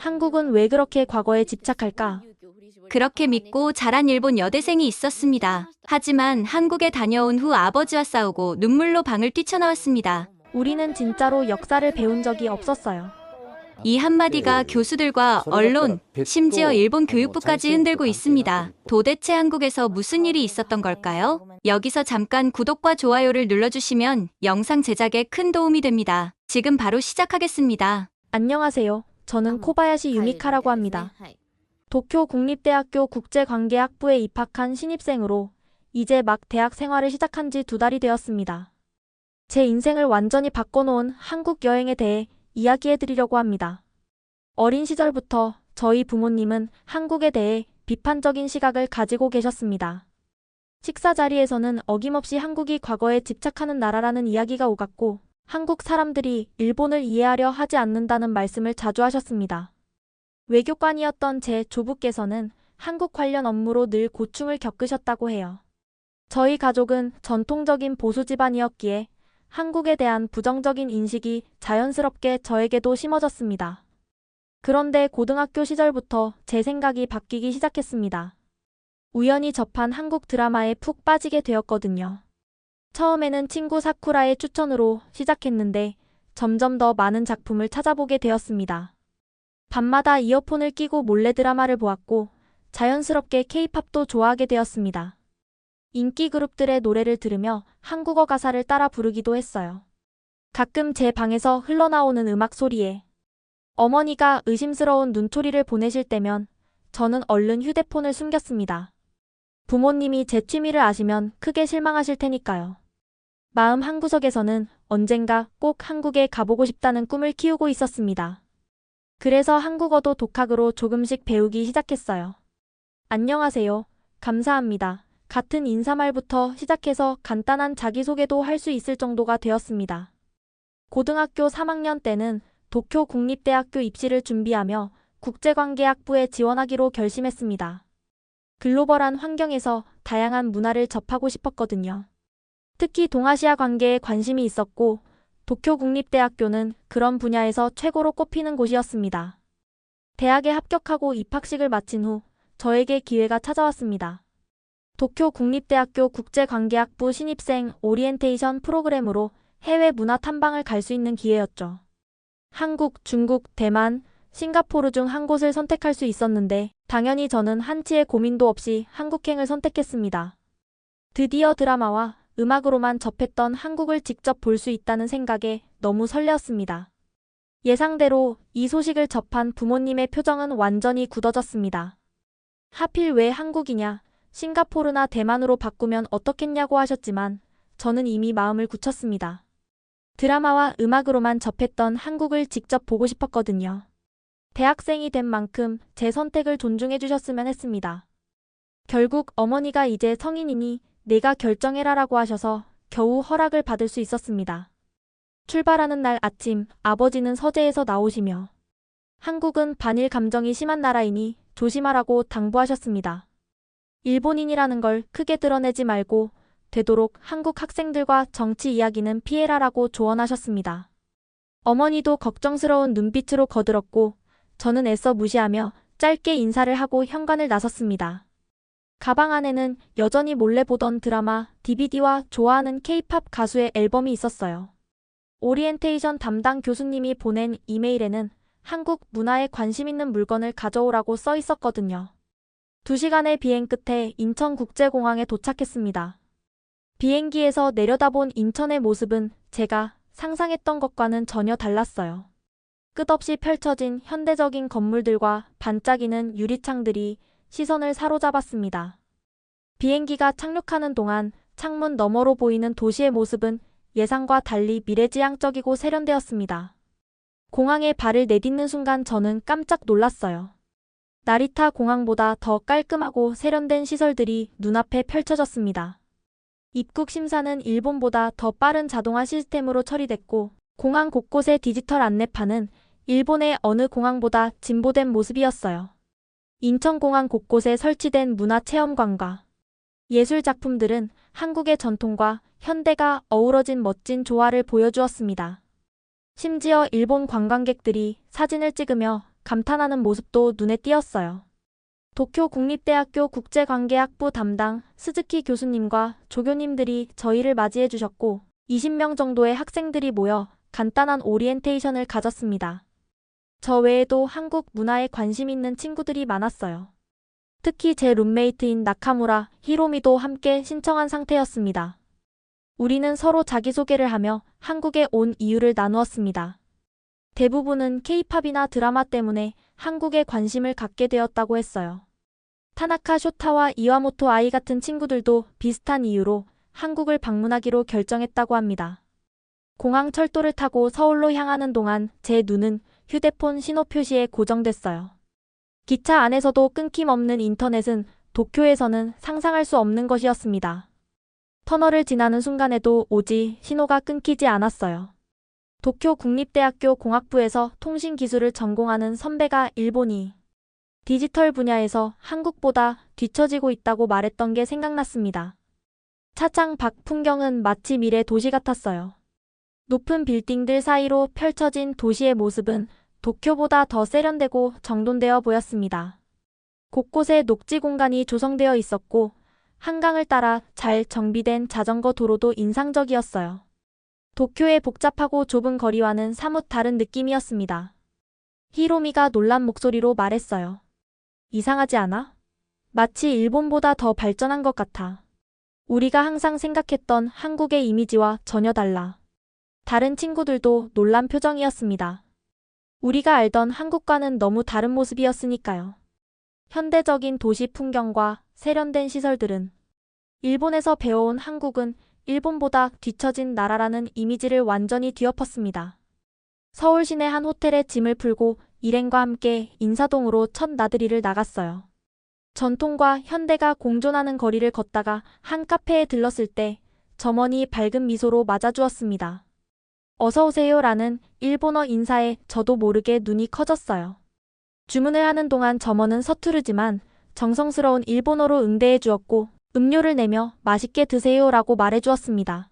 한국은 왜 그렇게 과거에 집착할까? 그렇게 믿고 자란 일본 여대생이 있었습니다. 하지만 한국에 다녀온 후 아버지와 싸우고 눈물로 방을 뛰쳐나왔습니다. 우리는 진짜로 역사를 배운 적이 없었어요. 이 한마디가 교수들과 언론, 심지어 일본 교육부까지 흔들고 있습니다. 도대체 한국에서 무슨 일이 있었던 걸까요? 여기서 잠깐 구독과 좋아요를 눌러주시면 영상 제작에 큰 도움이 됩니다. 지금 바로 시작하겠습니다. 안녕하세요. 저는 코바야시 유미카라고 합니다. 도쿄 국립대학교 국제관계학부에 입학한 신입생으로 이제 막 대학 생활을 시작한 지 2달이 되었습니다. 제 인생을 완전히 바꿔놓은 한국 여행에 대해 이야기해드리려고 합니다. 어린 시절부터 저희 부모님은 한국에 대해 비판적인 시각을 가지고 계셨습니다. 식사 자리에서는 어김없이 한국이 과거에 집착하는 나라라는 이야기가 오갔고 한국 사람들이 일본을 이해하려 하지 않는다는 말씀을 자주 하셨습니다. 외교관이었던 제 조부께서는 한국 관련 업무로 늘 고충을 겪으셨다고 해요. 저희 가족은 전통적인 보수 집안이었기에 한국에 대한 부정적인 인식이 자연스럽게 저에게도 심어졌습니다. 그런데 고등학교 시절부터 제 생각이 바뀌기 시작했습니다. 우연히 접한 한국 드라마에 푹 빠지게 되었거든요. 처음에는 친구 사쿠라의 추천으로 시작했는데 점점 더 많은 작품을 찾아보게 되었습니다. 밤마다 이어폰을 끼고 몰래 드라마를 보았고 자연스럽게 K-팝도 좋아하게 되었습니다. 인기 그룹들의 노래를 들으며 한국어 가사를 따라 부르기도 했어요. 가끔 제 방에서 흘러나오는 음악 소리에 어머니가 의심스러운 눈초리를 보내실 때면 저는 얼른 휴대폰을 숨겼습니다. 부모님이 제 취미를 아시면 크게 실망하실 테니까요. 마음 한구석에서는 언젠가 꼭 한국에 가보고 싶다는 꿈을 키우고 있었습니다. 그래서 한국어도 독학으로 조금씩 배우기 시작했어요. 안녕하세요. 감사합니다. 같은 인사말부터 시작해서 간단한 자기소개도 할 수 있을 정도가 되었습니다. 고등학교 3학년 때는 도쿄 국립대학교 입시를 준비하며 국제관계학부에 지원하기로 결심했습니다. 글로벌한 환경에서 다양한 문화를 접하고 싶었거든요. 특히 동아시아 관계에 관심이 있었고 도쿄 국립대학교는 그런 분야에서 최고로 꼽히는 곳이었습니다. 대학에 합격하고 입학식을 마친 후 저에게 기회가 찾아왔습니다. 도쿄 국립대학교 국제관계학부 신입생 오리엔테이션 프로그램으로 해외 문화 탐방을 갈 수 있는 기회였죠. 한국, 중국, 대만, 싱가포르 중 한 곳을 선택할 수 있었는데 당연히 저는 한치의 고민도 없이 한국행을 선택했습니다. 드디어 드라마와 음악으로만 접했던 한국을 직접 볼 수 있다는 생각에 너무 설레었습니다. 예상대로 이 소식을 접한 부모님의 표정은 완전히 굳어졌습니다. 하필 왜 한국이냐? 싱가포르나 대만으로 바꾸면 어떻겠냐고 하셨지만 저는 이미 마음을 굳혔습니다. 드라마와 음악으로만 접했던 한국을 직접 보고 싶었거든요. 대학생이 된 만큼 제 선택을 존중해 주셨으면 했습니다. 결국 어머니가 이제 성인이니 내가 결정해라라고 하셔서 겨우 허락을 받을 수 있었습니다. 출발하는 날 아침 아버지는 서재에서 나오시며 한국은 반일 감정이 심한 나라이니 조심하라고 당부하셨습니다. 일본인이라는 걸 크게 드러내지 말고 되도록 한국 학생들과 정치 이야기는 피해라라고 조언하셨습니다. 어머니도 걱정스러운 눈빛으로 거들었고 저는 애써 무시하며 짧게 인사를 하고 현관을 나섰습니다. 가방 안에는 여전히 몰래 보던 드라마, DVD와 좋아하는 K-팝 가수의 앨범이 있었어요. 오리엔테이션 담당 교수님이 보낸 이메일에는 한국 문화에 관심 있는 물건을 가져오라고 써 있었거든요. 2시간의 비행 끝에 인천국제공항에 도착했습니다. 비행기에서 내려다본 인천의 모습은 제가 상상했던 것과는 전혀 달랐어요. 끝없이 펼쳐진 현대적인 건물들과 반짝이는 유리창들이 시선을 사로잡았습니다. 비행기가 착륙하는 동안 창문 너머로 보이는 도시의 모습은 예상과 달리 미래지향적이고 세련되었습니다. 공항에 발을 내딛는 순간 저는 깜짝 놀랐어요. 나리타 공항보다 더 깔끔하고 세련된 시설들이 눈앞에 펼쳐졌습니다. 입국 심사는 일본보다 더 빠른 자동화 시스템으로 처리됐고 공항 곳곳의 디지털 안내판은 일본의 어느 공항보다 진보된 모습이었어요. 인천공항 곳곳에 설치된 문화체험관과 예술 작품들은 한국의 전통과 현대가 어우러진 멋진 조화를 보여주었습니다. 심지어 일본 관광객들이 사진을 찍으며 감탄하는 모습도 눈에 띄었어요. 도쿄 국립대학교 국제관계학부 담당 스즈키 교수님과 조교님들이 저희를 맞이해 주셨고 20명 정도의 학생들이 모여 간단한 오리엔테이션을 가졌습니다. 저 외에도 한국 문화에 관심 있는 친구들이 많았어요. 특히 제 룸메이트인 나카무라, 히로미도 함께 신청한 상태였습니다. 우리는 서로 자기소개를 하며 한국에 온 이유를 나누었습니다. 대부분은 K-팝이나 드라마 때문에 한국에 관심을 갖게 되었다고 했어요. 타나카 쇼타와 이와모토 아이 같은 친구들도 비슷한 이유로 한국을 방문하기로 결정했다고 합니다. 공항 철도를 타고 서울로 향하는 동안 제 눈은 휴대폰 신호 표시에 고정됐어요. 기차 안에서도 끊김없는 인터넷은 도쿄에서는 상상할 수 없는 것이었습니다. 터널을 지나는 순간에도 오지 신호가 끊기지 않았어요. 도쿄 국립대학교 공학부에서 통신기술을 전공하는 선배가 일본이 디지털 분야에서 한국보다 뒤처지고 있다고 말했던 게 생각났습니다. 차장 밖 풍경은 마치 미래 도시 같았어요. 높은 빌딩들 사이로 펼쳐진 도시의 모습은 도쿄보다 더 세련되고 정돈되어 보였습니다. 곳곳에 녹지 공간이 조성되어 있었고 한강을 따라 잘 정비된 자전거 도로도 인상적이었어요. 도쿄의 복잡하고 좁은 거리와는 사뭇 다른 느낌이었습니다. 히로미가 놀란 목소리로 말했어요. 이상하지 않아? 마치 일본보다 더 발전한 것 같아. 우리가 항상 생각했던 한국의 이미지와 전혀 달라. 다른 친구들도 놀란 표정이었습니다. 우리가 알던 한국과는 너무 다른 모습이었으니까요. 현대적인 도시 풍경과 세련된 시설들은 일본에서 배워온 한국은 일본보다 뒤처진 나라라는 이미지를 완전히 뒤엎었습니다. 서울 시내 한 호텔에 짐을 풀고 일행과 함께 인사동으로 첫 나들이를 나갔어요. 전통과 현대가 공존하는 거리를 걷다가 한 카페에 들렀을 때 점원이 밝은 미소로 맞아주었습니다. 어서 오세요라는 일본어 인사에 저도 모르게 눈이 커졌어요. 주문을 하는 동안 점원은 서투르지만 정성스러운 일본어로 응대해 주었고 음료를 내며 맛있게 드세요라고 말해 주었습니다.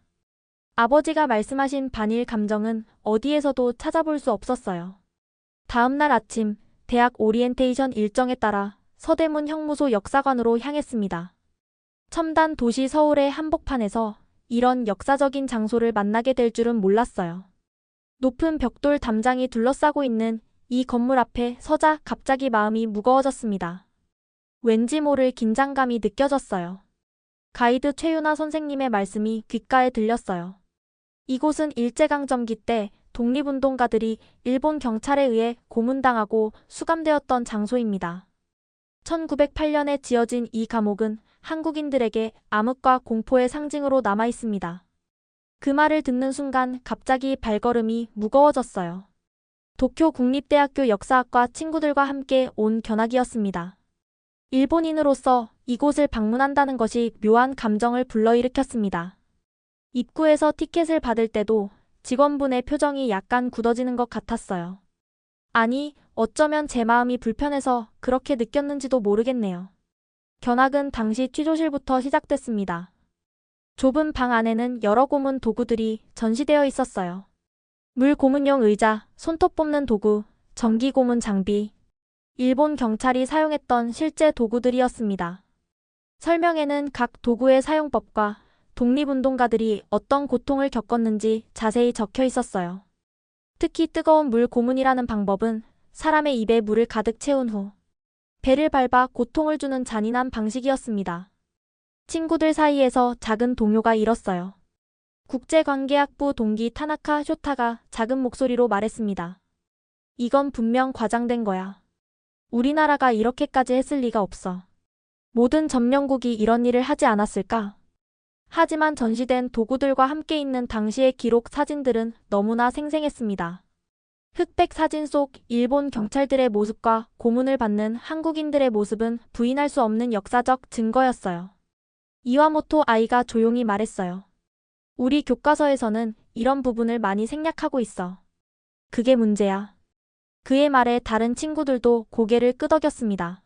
아버지가 말씀하신 반일 감정은 어디에서도 찾아볼 수 없었어요. 다음 날 아침 대학 오리엔테이션 일정에 따라 서대문 형무소 역사관으로 향했습니다. 첨단 도시 서울의 한복판에서 이런 역사적인 장소를 만나게 될 줄은 몰랐어요. 높은 벽돌 담장이 둘러싸고 있는 이 건물 앞에 서자 갑자기 마음이 무거워졌습니다. 왠지 모를 긴장감이 느껴졌어요. 가이드 최윤아 선생님의 말씀이 귓가에 들렸어요. 이곳은 일제강점기 때 독립운동가들이 일본 경찰에 의해 고문당하고 수감되었던 장소입니다. 1908년에 지어진 이 감옥은 한국인들에게 암흑과 공포의 상징으로 남아 있습니다. 그 말을 듣는 순간 갑자기 발걸음이 무거워졌어요. 도쿄 국립대학교 역사학과 친구들과 함께 온 견학이었습니다. 일본인으로서 이곳을 방문한다는 것이 묘한 감정을 불러일으켰습니다. 입구에서 티켓을 받을 때도 직원분의 표정이 약간 굳어지는 것 같았어요. 아니, 어쩌면 제 마음이 불편해서 그렇게 느꼈는지도 모르겠네요. 견학은 당시 취조실부터 시작됐습니다. 좁은 방 안에는 여러 고문 도구들이 전시되어 있었어요. 물 고문용 의자, 손톱 뽑는 도구, 전기 고문 장비, 일본 경찰이 사용했던 실제 도구들이었습니다. 설명에는 각 도구의 사용법과 독립운동가들이 어떤 고통을 겪었는지 자세히 적혀 있었어요. 특히 뜨거운 물 고문이라는 방법은 사람의 입에 물을 가득 채운 후 배를 밟아 고통을 주는 잔인한 방식이었습니다. 친구들 사이에서 작은 동요가 일었어요. 국제관계학부 동기 타나카 쇼타가 작은 목소리로 말했습니다. 이건 분명 과장된 거야. 우리나라가 이렇게까지 했을 리가 없어. 모든 점령국이 이런 일을 하지 않았을까? 하지만 전시된 도구들과 함께 있는 당시의 기록 사진들은 너무나 생생했습니다. 흑백 사진 속 일본 경찰들의 모습과 고문을 받는 한국인들의 모습은 부인할 수 없는 역사적 증거였어요. 이와모토 아이가 조용히 말했어요. 우리 교과서에서는 이런 부분을 많이 생략하고 있어. 그게 문제야. 그의 말에 다른 친구들도 고개를 끄덕였습니다.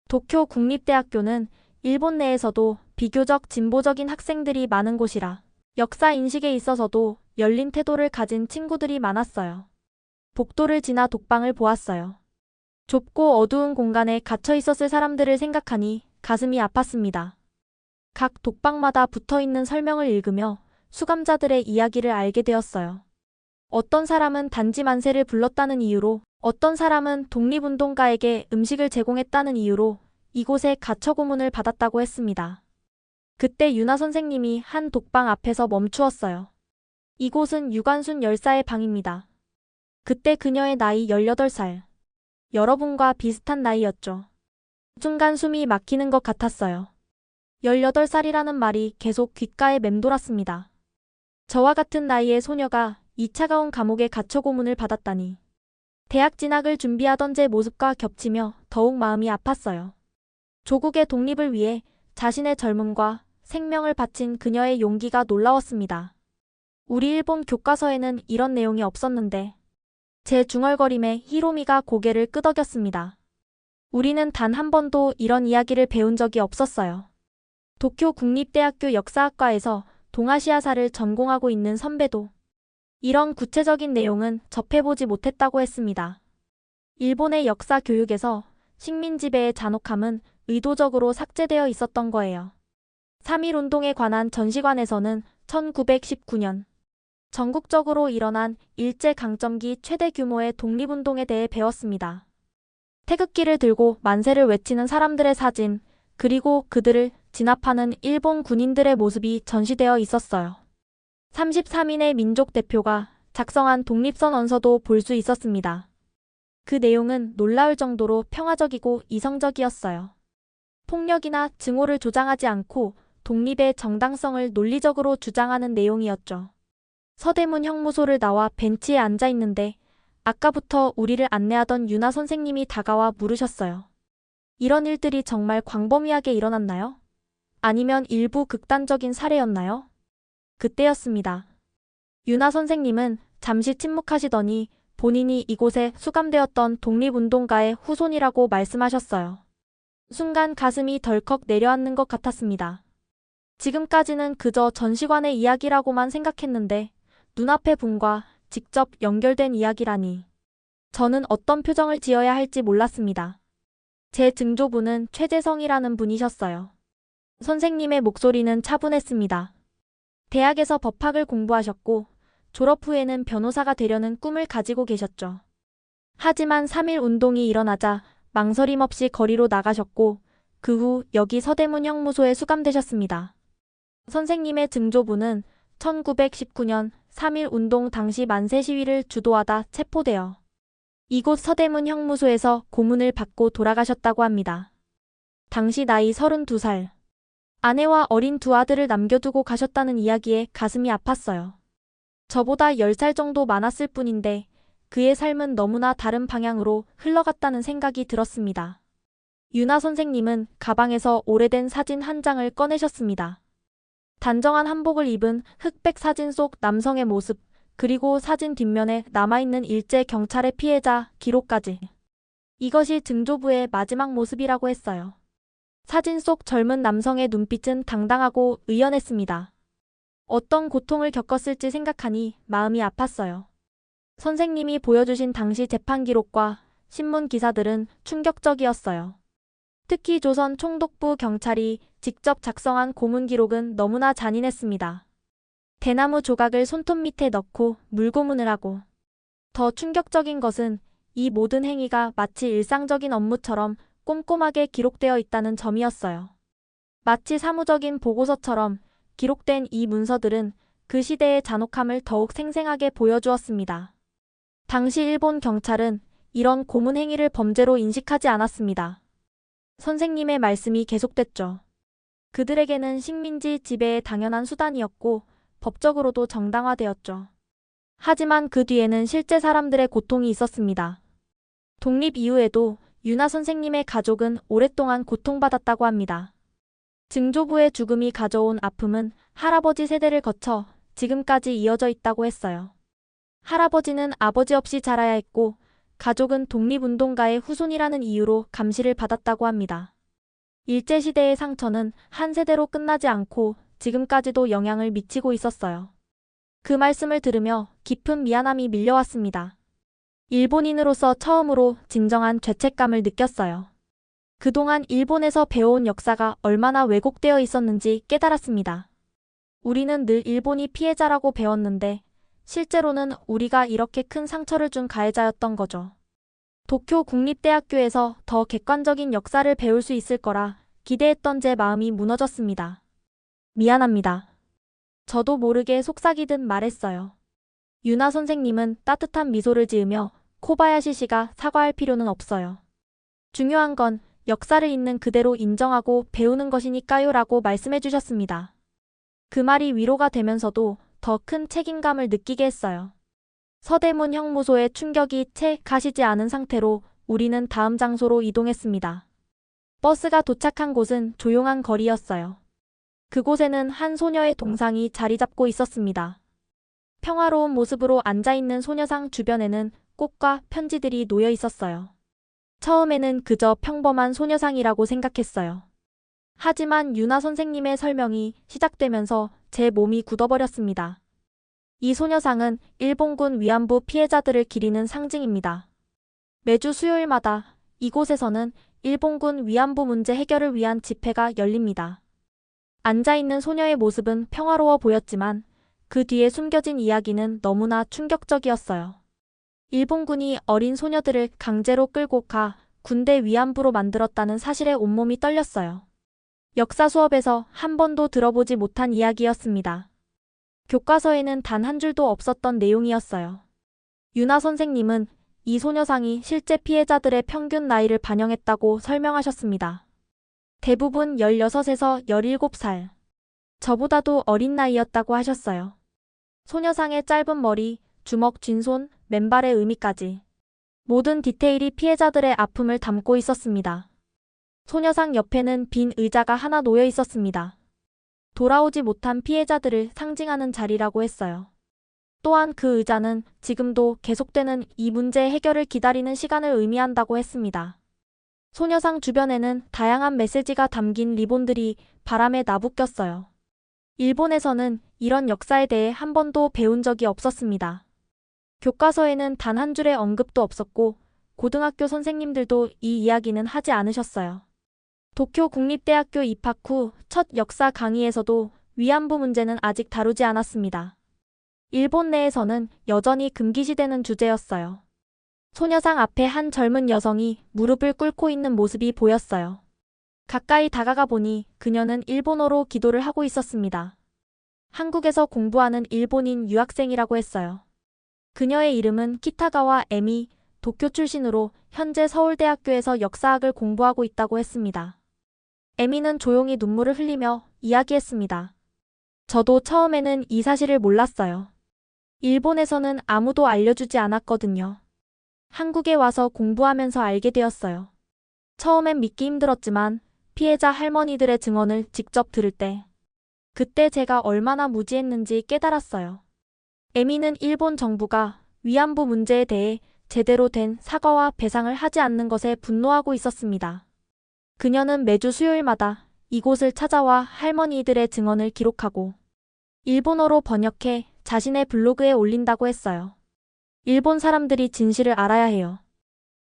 도쿄 국립대학교는 일본 내에서도 비교적 진보적인 학생들이 많은 곳이라 역사 인식에 있어서도 열린 태도를 가진 친구들이 많았어요. 복도를 지나 독방을 보았어요. 좁고 어두운 공간에 갇혀 있었을 사람들을 생각하니 가슴이 아팠습니다. 각 독방마다 붙어있는 설명을 읽으며 수감자들의 이야기를 알게 되었어요. 어떤 사람은 단지 만세를 불렀다는 이유로, 어떤 사람은 독립운동가에게 음식을 제공했다는 이유로 이곳에 갇혀 고문을 받았다고 했습니다. 그때 유나 선생님이 한 독방 앞에서 멈추었어요. 이곳은 유관순 열사의 방입니다. 그때 그녀의 나이 18살. 여러분과 비슷한 나이였죠. 순간 숨이 막히는 것 같았어요. 18살이라는 말이 계속 귓가에 맴돌았습니다. 저와 같은 나이의 소녀가 이 차가운 감옥에 갇혀 고문을 받았다니. 대학 진학을 준비하던 제 모습과 겹치며 더욱 마음이 아팠어요. 조국의 독립을 위해 자신의 젊음과 생명을 바친 그녀의 용기가 놀라웠습니다. 우리 일본 교과서에는 이런 내용이 없었는데. 제 중얼거림에 히로미가 고개를 끄덕였습니다. 우리는 단 한 번도 이런 이야기를 배운 적이 없었어요. 도쿄 국립대학교 역사학과에서 동아시아사를 전공하고 있는 선배도 이런 구체적인 내용은 접해보지 못했다고 했습니다. 일본의 역사 교육에서 식민 지배의 잔혹함은 의도적으로 삭제되어 있었던 거예요. 3.1운동에 관한 전시관에서는 1919년 전국적으로 일어난 일제강점기 최대 규모의 독립운동에 대해 배웠습니다. 태극기를 들고 만세를 외치는 사람들의 사진, 그리고 그들을 진압하는 일본 군인들의 모습이 전시되어 있었어요. 33인의 민족 대표가 작성한 독립선언서도 볼 수 있었습니다. 그 내용은 놀라울 정도로 평화적이고 이성적이었어요. 폭력이나 증오를 조장하지 않고 독립의 정당성을 논리적으로 주장하는 내용이었죠. 서대문 형무소를 나와 벤치에 앉아 있는데 아까부터 우리를 안내하던 유나 선생님이 다가와 물으셨어요. 이런 일들이 정말 광범위하게 일어났나요? 아니면 일부 극단적인 사례였나요? 그때였습니다. 유나 선생님은 잠시 침묵하시더니 본인이 이곳에 수감되었던 독립운동가의 후손이라고 말씀하셨어요. 순간 가슴이 덜컥 내려앉는 것 같았습니다. 지금까지는 그저 전시관의 이야기라고만 생각했는데 눈앞의 분과 직접 연결된 이야기라니. 저는 어떤 표정을 지어야 할지 몰랐습니다. 제 증조부는 최재성이라는 분이셨어요. 선생님의 목소리는 차분했습니다. 대학에서 법학을 공부하셨고 졸업 후에는 변호사가 되려는 꿈을 가지고 계셨죠. 하지만 3.1 운동이 일어나자 망설임 없이 거리로 나가셨고 그 후 여기 서대문 형무소에 수감되셨습니다. 선생님의 증조부는 1919년 3.1 운동 당시 만세 시위를 주도하다 체포되어 이곳 서대문 형무소에서 고문을 받고 돌아가셨다고 합니다. 당시 나이 32살. 아내와 어린 두 아들을 남겨두고 가셨다는 이야기에 가슴이 아팠어요. 저보다 10살 정도 많았을 뿐인데 그의 삶은 너무나 다른 방향으로 흘러갔다는 생각이 들었습니다. 유나 선생님은 가방에서 오래된 사진 한 장을 꺼내셨습니다. 단정한 한복을 입은 흑백 사진 속 남성의 모습, 그리고 사진 뒷면에 남아있는 일제 경찰의 피해자 기록까지. 이것이 증조부의 마지막 모습이라고 했어요. 사진 속 젊은 남성의 눈빛은 당당하고 의연했습니다. 어떤 고통을 겪었을지 생각하니 마음이 아팠어요. 선생님이 보여주신 당시 재판 기록과 신문 기사들은 충격적이었어요. 특히 조선 총독부 경찰이 직접 작성한 고문 기록은 너무나 잔인했습니다. 대나무 조각을 손톱 밑에 넣고 물고문을 하고. 더 충격적인 것은 이 모든 행위가 마치 일상적인 업무처럼 꼼꼼하게 기록되어 있다는 점이었어요. 마치 사무적인 보고서처럼 기록된 이 문서들은 그 시대의 잔혹함을 더욱 생생하게 보여주었습니다. 당시 일본 경찰은 이런 고문 행위를 범죄로 인식하지 않았습니다. 선생님의 말씀이 계속됐죠. 그들에게는 식민지 지배의 당연한 수단이었고 법적으로도 정당화되었죠. 하지만 그 뒤에는 실제 사람들의 고통이 있었습니다. 독립 이후에도 유나 선생님의 가족은 오랫동안 고통받았다고 합니다. 증조부의 죽음이 가져온 아픔은 할아버지 세대를 거쳐 지금까지 이어져 있다고 했어요. 할아버지는 아버지 없이 자라야 했고 가족은 독립운동가의 후손이라는 이유로 감시를 받았다고 합니다. 일제시대의 상처는 한 세대로 끝나지 않고 지금까지도 영향을 미치고 있었어요. 그 말씀을 들으며 깊은 미안함이 밀려왔습니다. 일본인으로서 처음으로 진정한 죄책감을 느꼈어요. 그동안 일본에서 배워온 역사가 얼마나 왜곡되어 있었는지 깨달았습니다. 우리는 늘 일본이 피해자라고 배웠는데 실제로는 우리가 이렇게 큰 상처를 준 가해자였던 거죠. 도쿄 국립대학교에서 더 객관적인 역사를 배울 수 있을 거라 기대했던 제 마음이 무너졌습니다. 미안합니다. 저도 모르게 속삭이듯 말했어요. 유나 선생님은 따뜻한 미소를 지으며 코바야시 씨가 사과할 필요는 없어요. 중요한 건 역사를 있는 그대로 인정하고 배우는 것이니까요 라고 말씀해 주셨습니다. 그 말이 위로가 되면서도 더 큰 책임감을 느끼게 했어요. 서대문 형무소의 충격이 채 가시지 않은 상태로 우리는 다음 장소로 이동했습니다. 버스가 도착한 곳은 조용한 거리였어요. 그곳에는 한 소녀의 동상이 자리 잡고 있었습니다. 평화로운 모습으로 앉아있는 소녀상 주변에는 꽃과 편지들이 놓여 있었어요. 처음에는 그저 평범한 소녀상이라고 생각했어요. 하지만 유나 선생님의 설명이 시작되면서 제 몸이 굳어버렸습니다. 이 소녀상은 일본군 위안부 피해자들을 기리는 상징입니다. 매주 수요일마다 이곳에서는 일본군 위안부 문제 해결을 위한 집회가 열립니다. 앉아있는 소녀의 모습은 평화로워 보였지만 그 뒤에 숨겨진 이야기는 너무나 충격적이었어요. 일본군이 어린 소녀들을 강제로 끌고 가 군대 위안부로 만들었다는 사실에 온몸이 떨렸어요. 역사 수업에서 한 번도 들어보지 못한 이야기였습니다. 교과서에는 단 한 줄도 없었던 내용이었어요. 유나 선생님은 이 소녀상이 실제 피해자들의 평균 나이를 반영했다고 설명하셨습니다. 대부분 16에서 17살. 저보다도 어린 나이였다고 하셨어요. 소녀상의 짧은 머리, 주먹 쥔 손, 맨발의 의미까지. 모든 디테일이 피해자들의 아픔을 담고 있었습니다. 소녀상 옆에는 빈 의자가 하나 놓여 있었습니다. 돌아오지 못한 피해자들을 상징하는 자리라고 했어요. 또한 그 의자는 지금도 계속되는 이 문제의 해결을 기다리는 시간을 의미한다고 했습니다. 소녀상 주변에는 다양한 메시지가 담긴 리본들이 바람에 나부꼈어요. 일본에서는 이런 역사에 대해 한 번도 배운 적이 없었습니다. 교과서에는 단 한 줄의 언급도 없었고 고등학교 선생님들도 이 이야기는 하지 않으셨어요. 도쿄 국립대학교 입학 후 첫 역사 강의에서도 위안부 문제는 아직 다루지 않았습니다. 일본 내에서는 여전히 금기시되는 주제였어요. 소녀상 앞에 한 젊은 여성이 무릎을 꿇고 있는 모습이 보였어요. 가까이 다가가 보니 그녀는 일본어로 기도를 하고 있었습니다. 한국에서 공부하는 일본인 유학생이라고 했어요. 그녀의 이름은 키타가와 에미, 도쿄 출신으로 현재 서울대학교에서 역사학을 공부하고 있다고 했습니다. 에미는 조용히 눈물을 흘리며 이야기했습니다. 저도 처음에는 이 사실을 몰랐어요. 일본에서는 아무도 알려주지 않았거든요. 한국에 와서 공부하면서 알게 되었어요. 처음엔 믿기 힘들었지만 피해자 할머니들의 증언을 직접 들을 때 그때 제가 얼마나 무지했는지 깨달았어요. 에미는 일본 정부가 위안부 문제에 대해 제대로 된 사과와 배상을 하지 않는 것에 분노하고 있었습니다. 그녀는 매주 수요일마다 이곳을 찾아와 할머니들의 증언을 기록하고 일본어로 번역해 자신의 블로그에 올린다고 했어요. 일본 사람들이 진실을 알아야 해요.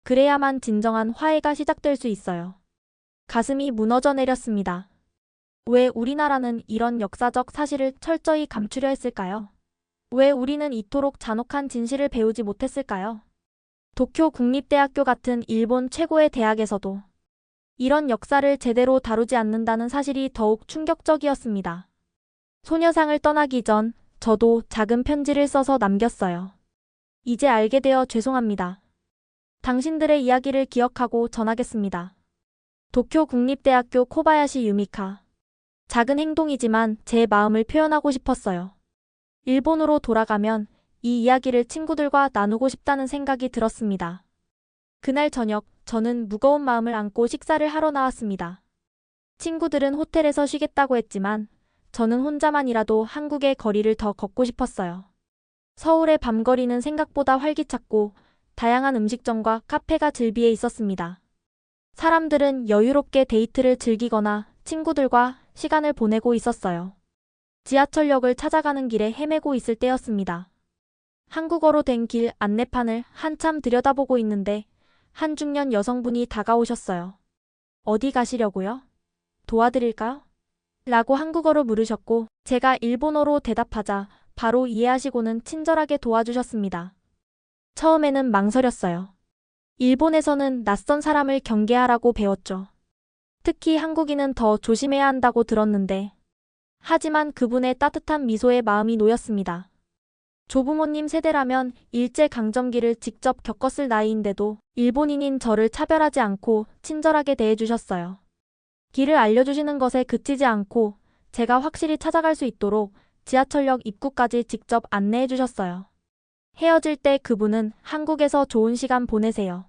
그래야만 진정한 화해가 시작될 수 있어요. 가슴이 무너져 내렸습니다. 왜 우리나라는 이런 역사적 사실을 철저히 감추려 했을까요? 왜 우리는 이토록 잔혹한 진실을 배우지 못했을까요? 도쿄 국립대학교 같은 일본 최고의 대학에서도 이런 역사를 제대로 다루지 않는다는 사실이 더욱 충격적이었습니다. 소녀상을 떠나기 전 저도 작은 편지를 써서 남겼어요. 이제 알게 되어 죄송합니다. 당신들의 이야기를 기억하고 전하겠습니다. 도쿄 국립대학교 코바야시 유미카. 작은 행동이지만 제 마음을 표현하고 싶었어요. 일본으로 돌아가면 이 이야기를 친구들과 나누고 싶다는 생각이 들었습니다. 그날 저녁 저는 무거운 마음을 안고 식사를 하러 나왔습니다. 친구들은 호텔에서 쉬겠다고 했지만 저는 혼자만이라도 한국의 거리를 더 걷고 싶었어요. 서울의 밤거리는 생각보다 활기찼고 다양한 음식점과 카페가 즐비해 있었습니다. 사람들은 여유롭게 데이트를 즐기거나 친구들과 시간을 보내고 있었어요. 지하철역을 찾아가는 길에 헤매고 있을 때였습니다. 한국어로 된 길 안내판을 한참 들여다보고 있는데 한 중년 여성분이 다가오셨어요. 어디 가시려고요? 도와드릴까요? 라고 한국어로 물으셨고 제가 일본어로 대답하자 바로 이해하시고는 친절하게 도와주셨습니다. 처음에는 망설였어요. 일본에서는 낯선 사람을 경계하라고 배웠죠. 특히 한국인은 더 조심해야 한다고 들었는데 하지만 그분의 따뜻한 미소에 마음이 놓였습니다. 조부모님 세대라면 일제강점기를 직접 겪었을 나이인데도 일본인인 저를 차별하지 않고 친절하게 대해주셨어요. 길을 알려주시는 것에 그치지 않고 제가 확실히 찾아갈 수 있도록 지하철역 입구까지 직접 안내해 주셨어요. 헤어질 때 그분은 한국에서 좋은 시간 보내세요.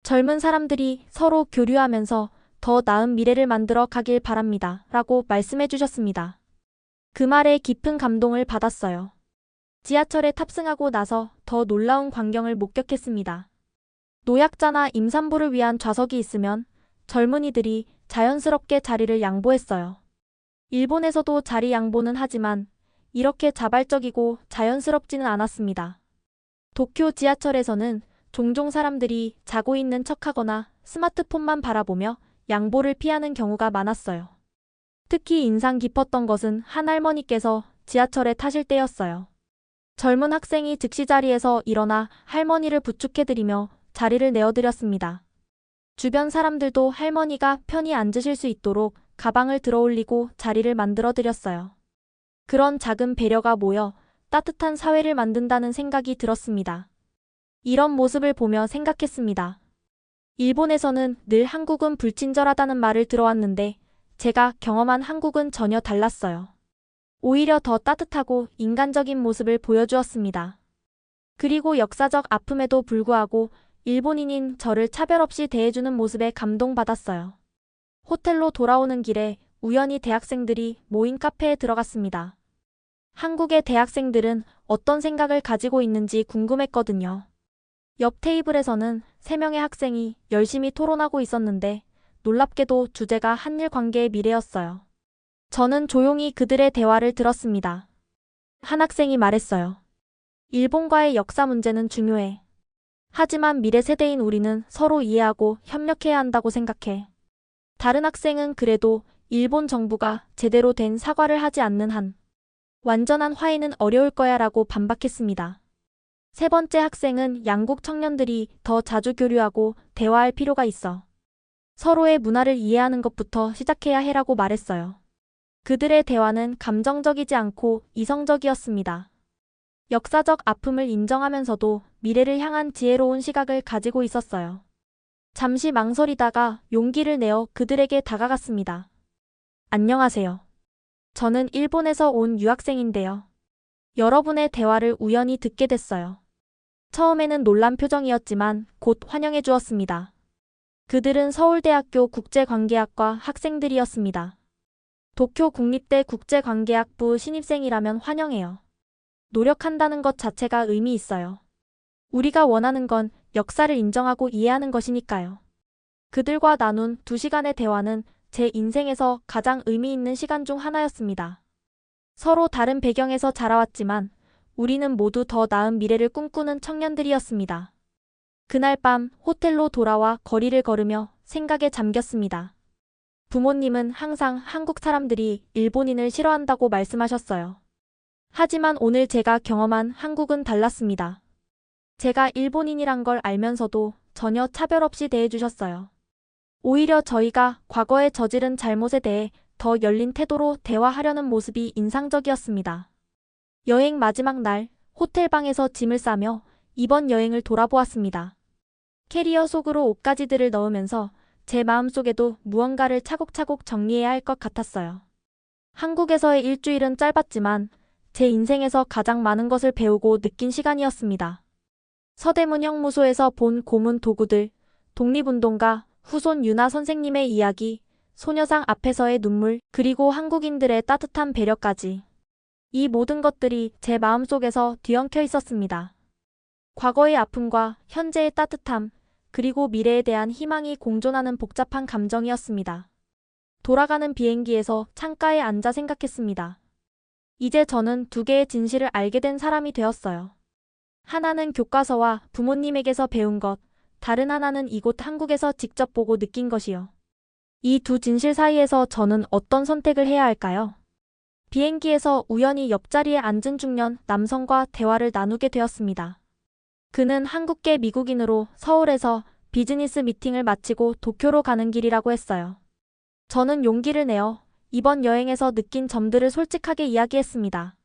젊은 사람들이 서로 교류하면서 더 나은 미래를 만들어 가길 바랍니다. 라고 말씀해 주셨습니다. 그 말에 깊은 감동을 받았어요. 지하철에 탑승하고 나서 더 놀라운 광경을 목격했습니다. 노약자나 임산부를 위한 좌석이 있으면 젊은이들이 자연스럽게 자리를 양보했어요. 일본에서도 자리 양보는 하지만 이렇게 자발적이고 자연스럽지는 않았습니다. 도쿄 지하철에서는 종종 사람들이 자고 있는 척하거나 스마트폰만 바라보며 양보를 피하는 경우가 많았어요. 특히 인상 깊었던 것은 한 할머니께서 지하철에 타실 때였어요. 젊은 학생이 즉시 자리에서 일어나 할머니를 부축해드리며 자리를 내어드렸습니다. 주변 사람들도 할머니가 편히 앉으실 수 있도록 가방을 들어올리고 자리를 만들어드렸어요. 그런 작은 배려가 모여 따뜻한 사회를 만든다는 생각이 들었습니다. 이런 모습을 보며 생각했습니다. 일본에서는 늘 한국은 불친절하다는 말을 들어왔는데 제가 경험한 한국은 전혀 달랐어요. 오히려 더 따뜻하고 인간적인 모습을 보여주었습니다. 그리고 역사적 아픔에도 불구하고 일본인인 저를 차별 없이 대해주는 모습에 감동받았어요. 호텔로 돌아오는 길에 우연히 대학생들이 모인 카페에 들어갔습니다. 한국의 대학생들은 어떤 생각을 가지고 있는지 궁금했거든요. 옆 테이블에서는 3명의 학생이 열심히 토론하고 있었는데 놀랍게도 주제가 한일 관계의 미래였어요. 저는 조용히 그들의 대화를 들었습니다. 한 학생이 말했어요. 일본과의 역사 문제는 중요해. 하지만 미래 세대인 우리는 서로 이해하고 협력해야 한다고 생각해. 다른 학생은 그래도 일본 정부가 제대로 된 사과를 하지 않는 한 완전한 화해는 어려울 거야 라고 반박했습니다. 세 번째 학생은 양국 청년들이 더 자주 교류하고 대화할 필요가 있어. 서로의 문화를 이해하는 것부터 시작해야 해라고 말했어요. 그들의 대화는 감정적이지 않고 이성적이었습니다. 역사적 아픔을 인정하면서도 미래를 향한 지혜로운 시각을 가지고 있었어요. 잠시 망설이다가 용기를 내어 그들에게 다가갔습니다. 안녕하세요. 저는 일본에서 온 유학생인데요. 여러분의 대화를 우연히 듣게 됐어요. 처음에는 놀란 표정이었지만 곧 환영해 주었습니다. 그들은 서울대학교 국제관계학과 학생들이었습니다. 도쿄 국립대 국제관계학부 신입생이라면 환영해요. 노력한다는 것 자체가 의미 있어요. 우리가 원하는 건 역사를 인정하고 이해하는 것이니까요. 그들과 나눈 2시간의 대화는 제 인생에서 가장 의미 있는 시간 중 하나였습니다. 서로 다른 배경에서 자라왔지만 우리는 모두 더 나은 미래를 꿈꾸는 청년들이었습니다. 그날 밤 호텔로 돌아와 거리를 걸으며 생각에 잠겼습니다. 부모님은 항상 한국 사람들이 일본인을 싫어한다고 말씀하셨어요. 하지만 오늘 제가 경험한 한국은 달랐습니다. 제가 일본인이란 걸 알면서도 전혀 차별 없이 대해주셨어요. 오히려 저희가 과거에 저지른 잘못에 대해 더 열린 태도로 대화하려는 모습이 인상적이었습니다. 여행 마지막 날 호텔방에서 짐을 싸며 이번 여행을 돌아보았습니다. 캐리어 속으로 옷가지들을 넣으면서 제 마음속에도 무언가를 차곡차곡 정리해야 할 것 같았어요. 한국에서의 일주일은 짧았지만 제 인생에서 가장 많은 것을 배우고 느낀 시간이었습니다. 서대문 형무소에서 본 고문 도구들, 독립운동가 후손 윤아 선생님의 이야기, 소녀상 앞에서의 눈물, 그리고 한국인들의 따뜻한 배려까지. 이 모든 것들이 제 마음속에서 뒤엉켜 있었습니다. 과거의 아픔과 현재의 따뜻함, 그리고 미래에 대한 희망이 공존하는 복잡한 감정이었습니다. 돌아가는 비행기에서 창가에 앉아 생각했습니다. 이제 저는 2개의 진실을 알게 된 사람이 되었어요. 하나는 교과서와 부모님에게서 배운 것, 다른 하나는 이곳 한국에서 직접 보고 느낀 것이요. 이 두 진실 사이에서 저는 어떤 선택을 해야 할까요? 비행기에서 우연히 옆자리에 앉은 중년 남성과 대화를 나누게 되었습니다. 그는 한국계 미국인으로 서울에서 비즈니스 미팅을 마치고 도쿄로 가는 길이라고 했어요. 저는 용기를 내어 이번 여행에서 느낀 점들을 솔직하게 이야기했습니다.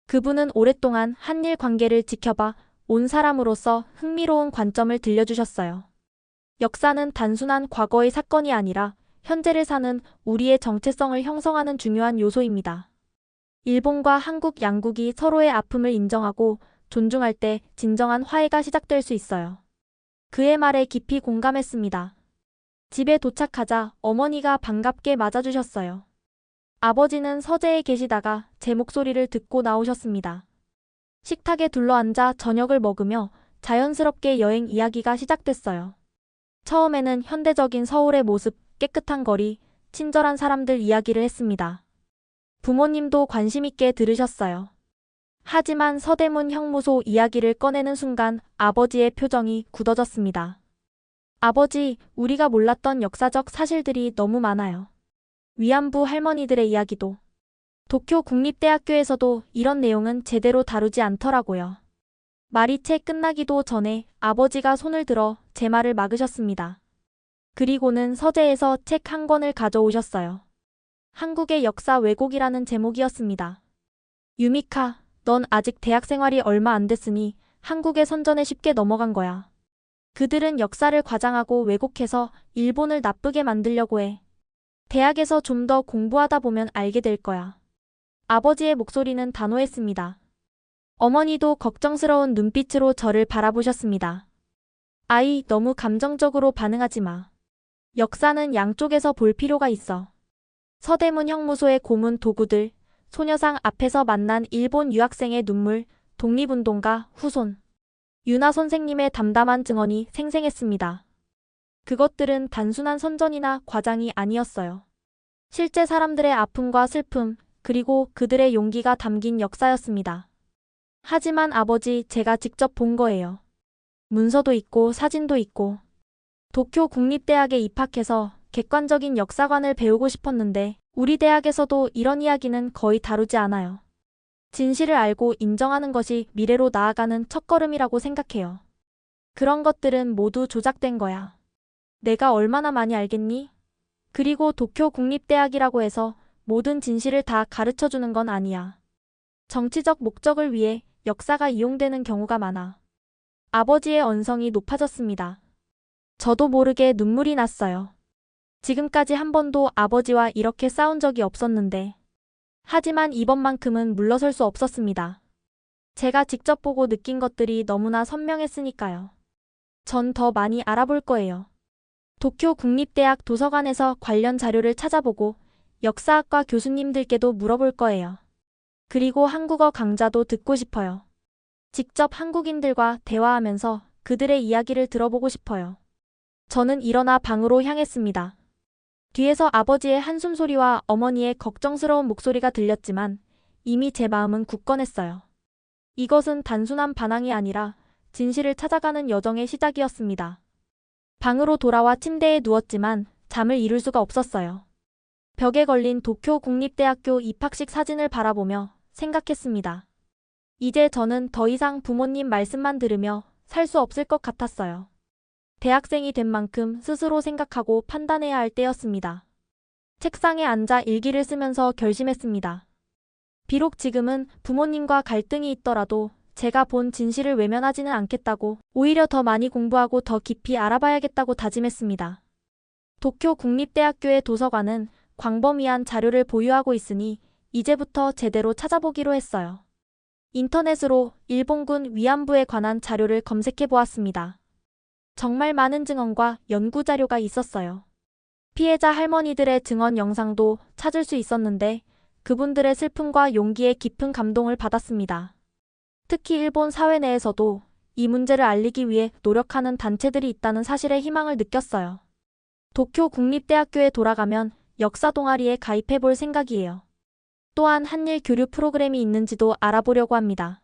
그분은 오랫동안 한일 관계를 지켜봐 온 사람으로서 흥미로운 관점을 들려주셨어요. 역사는 단순한 과거의 사건이 아니라 현재를 사는 우리의 정체성을 형성하는 중요한 요소입니다. 일본과 한국 양국이 서로의 아픔을 인정하고 존중할 때 진정한 화해가 시작될 수 있어요. 그의 말에 깊이 공감했습니다. 집에 도착하자 어머니가 반갑게 맞아주셨어요. 아버지는 서재에 계시다가 제 목소리를 듣고 나오셨습니다. 식탁에 둘러앉아 저녁을 먹으며 자연스럽게 여행 이야기가 시작됐어요. 처음에는 현대적인 서울의 모습, 깨끗한 거리, 친절한 사람들 이야기를 했습니다. 부모님도 관심 있게 들으셨어요. 하지만 서대문 형무소 이야기를 꺼내는 순간 아버지의 표정이 굳어졌습니다. 아버지, 우리가 몰랐던 역사적 사실들이 너무 많아요. 위안부 할머니들의 이야기도. 도쿄 국립대학교에서도 이런 내용은 제대로 다루지 않더라고요. 말이 채 끝나기도 전에 아버지가 손을 들어 제 말을 막으셨습니다. 그리고는 서재에서 책 한 권을 가져오셨어요. 한국의 역사 왜곡이라는 제목이었습니다. 유미카, 넌 아직 대학 생활이 얼마 안 됐으니 한국의 선전에 쉽게 넘어간 거야. 그들은 역사를 과장하고 왜곡해서 일본을 나쁘게 만들려고 해. 대학에서 좀 더 공부하다 보면 알게 될 거야. 아버지의 목소리는 단호했습니다. 어머니도 걱정스러운 눈빛으로 저를 바라보셨습니다. 아이, 너무 감정적으로 반응하지 마. 역사는 양쪽에서 볼 필요가 있어. 서대문 형무소의 고문 도구들, 소녀상 앞에서 만난 일본 유학생의 눈물, 독립운동가 후손. 윤아 선생님의 담담한 증언이 생생했습니다. 그것들은 단순한 선전이나 과장이 아니었어요. 실제 사람들의 아픔과 슬픔, 그리고 그들의 용기가 담긴 역사였습니다. 하지만 아버지, 제가 직접 본 거예요. 문서도 있고 사진도 있고. 도쿄 국립대학에 입학해서 객관적인 역사관을 배우고 싶었는데 우리 대학에서도 이런 이야기는 거의 다루지 않아요. 진실을 알고 인정하는 것이 미래로 나아가는 첫걸음이라고 생각해요. 그런 것들은 모두 조작된 거야. 내가 얼마나 많이 알겠니? 그리고 도쿄 국립대학이라고 해서 모든 진실을 다 가르쳐주는 건 아니야. 정치적 목적을 위해 역사가 이용되는 경우가 많아. 아버지의 언성이 높아졌습니다. 저도 모르게 눈물이 났어요. 지금까지 한 번도 아버지와 이렇게 싸운 적이 없었는데. 하지만 이번만큼은 물러설 수 없었습니다. 제가 직접 보고 느낀 것들이 너무나 선명했으니까요. 전 더 많이 알아볼 거예요. 도쿄 국립대학 도서관에서 관련 자료를 찾아보고 역사학과 교수님들께도 물어볼 거예요. 그리고 한국어 강좌도 듣고 싶어요. 직접 한국인들과 대화하면서 그들의 이야기를 들어보고 싶어요. 저는 일어나 방으로 향했습니다. 뒤에서 아버지의 한숨 소리와 어머니의 걱정스러운 목소리가 들렸지만 이미 제 마음은 굳건했어요. 이것은 단순한 반항이 아니라 진실을 찾아가는 여정의 시작이었습니다. 방으로 돌아와 침대에 누웠지만 잠을 이룰 수가 없었어요. 벽에 걸린 도쿄 국립대학교 입학식 사진을 바라보며 생각했습니다. 이제 저는 더 이상 부모님 말씀만 들으며 살 수 없을 것 같았어요. 대학생이 된 만큼 스스로 생각하고 판단해야 할 때였습니다. 책상에 앉아 일기를 쓰면서 결심했습니다. 비록 지금은 부모님과 갈등이 있더라도 제가 본 진실을 외면하지는 않겠다고, 오히려 더 많이 공부하고 더 깊이 알아봐야겠다고 다짐했습니다. 도쿄 국립대학교의 도서관은 광범위한 자료를 보유하고 있으니 이제부터 제대로 찾아보기로 했어요. 인터넷으로 일본군 위안부에 관한 자료를 검색해 보았습니다. 정말 많은 증언과 연구 자료가 있었어요. 피해자 할머니들의 증언 영상도 찾을 수 있었는데 그분들의 슬픔과 용기에 깊은 감동을 받았습니다. 특히 일본 사회 내에서도 이 문제를 알리기 위해 노력하는 단체들이 있다는 사실에 희망을 느꼈어요. 도쿄 국립대학교에 돌아가면 역사 동아리에 가입해 볼 생각이에요. 또한 한일 교류 프로그램이 있는지도 알아보려고 합니다.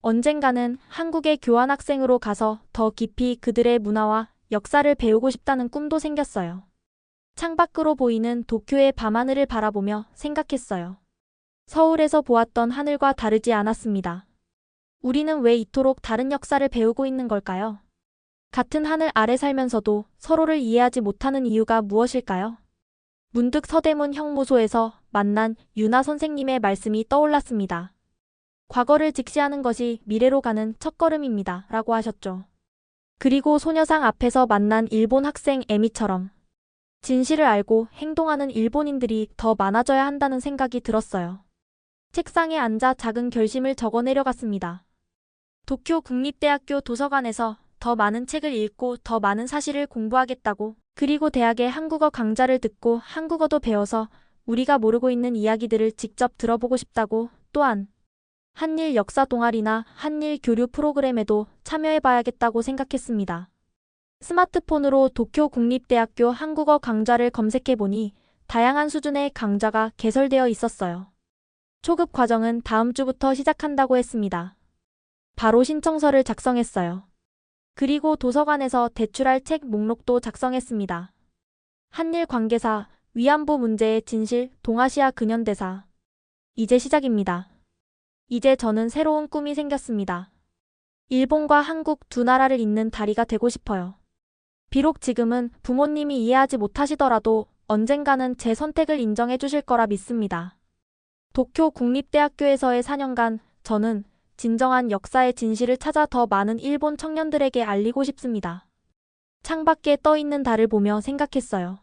언젠가는 한국의 교환학생으로 가서 더 깊이 그들의 문화와 역사를 배우고 싶다는 꿈도 생겼어요. 창밖으로 보이는 도쿄의 밤하늘을 바라보며 생각했어요. 서울에서 보았던 하늘과 다르지 않았습니다. 우리는 왜 이토록 다른 역사를 배우고 있는 걸까요? 같은 하늘 아래 살면서도 서로를 이해하지 못하는 이유가 무엇일까요? 문득 서대문 형무소에서 만난 유나 선생님의 말씀이 떠올랐습니다. 과거를 직시하는 것이 미래로 가는 첫걸음입니다. 라고 하셨죠. 그리고 소녀상 앞에서 만난 일본 학생 에미처럼 진실을 알고 행동하는 일본인들이 더 많아져야 한다는 생각이 들었어요. 책상에 앉아 작은 결심을 적어 내려갔습니다. 도쿄 국립대학교 도서관에서 더 많은 책을 읽고 더 많은 사실을 공부하겠다고, 그리고 대학의 한국어 강좌를 듣고 한국어도 배워서 우리가 모르고 있는 이야기들을 직접 들어보고 싶다고, 또한 한일 역사 동아리나 한일 교류 프로그램에도 참여해봐야겠다고 생각했습니다. 스마트폰으로 도쿄 국립대학교 한국어 강좌를 검색해보니 다양한 수준의 강좌가 개설되어 있었어요. 초급 과정은 다음 주부터 시작한다고 했습니다. 바로 신청서를 작성했어요. 그리고 도서관에서 제출할 책 목록도 작성했습니다. 한일 관계사, 위안부 문제의 진실, 동아시아 근현대사. 이제 시작입니다. 이제 저는 새로운 꿈이 생겼습니다. 일본과 한국 두 나라를 잇는 다리가 되고 싶어요. 비록 지금은 부모님이 이해하지 못하시더라도 언젠가는 제 선택을 인정해 주실 거라 믿습니다. 도쿄 국립대학교에서의 4년간 저는 진정한 역사의 진실을 찾아 더 많은 일본 청년들에게 알리고 싶습니다. 창밖에 떠 있는 달을 보며 생각했어요.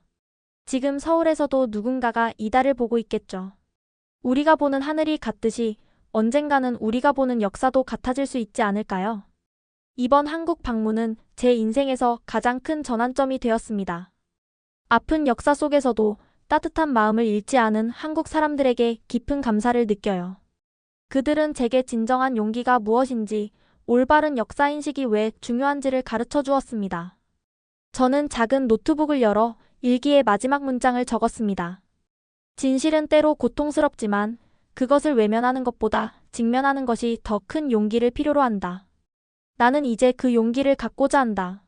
지금 서울에서도 누군가가 이 달을 보고 있겠죠. 우리가 보는 하늘이 같듯이 언젠가는 우리가 보는 역사도 같아질 수 있지 않을까요? 이번 한국 방문은 제 인생에서 가장 큰 전환점이 되었습니다. 아픈 역사 속에서도 따뜻한 마음을 잃지 않은 한국 사람들에게 깊은 감사를 느껴요. 그들은 제게 진정한 용기가 무엇인지, 올바른 역사인식이 왜 중요한지를 가르쳐 주었습니다. 저는 작은 노트북을 열어 일기의 마지막 문장을 적었습니다. 진실은 때로 고통스럽지만 그것을 외면하는 것보다 직면하는 것이 더 큰 용기를 필요로 한다. 나는 이제 그 용기를 갖고자 한다.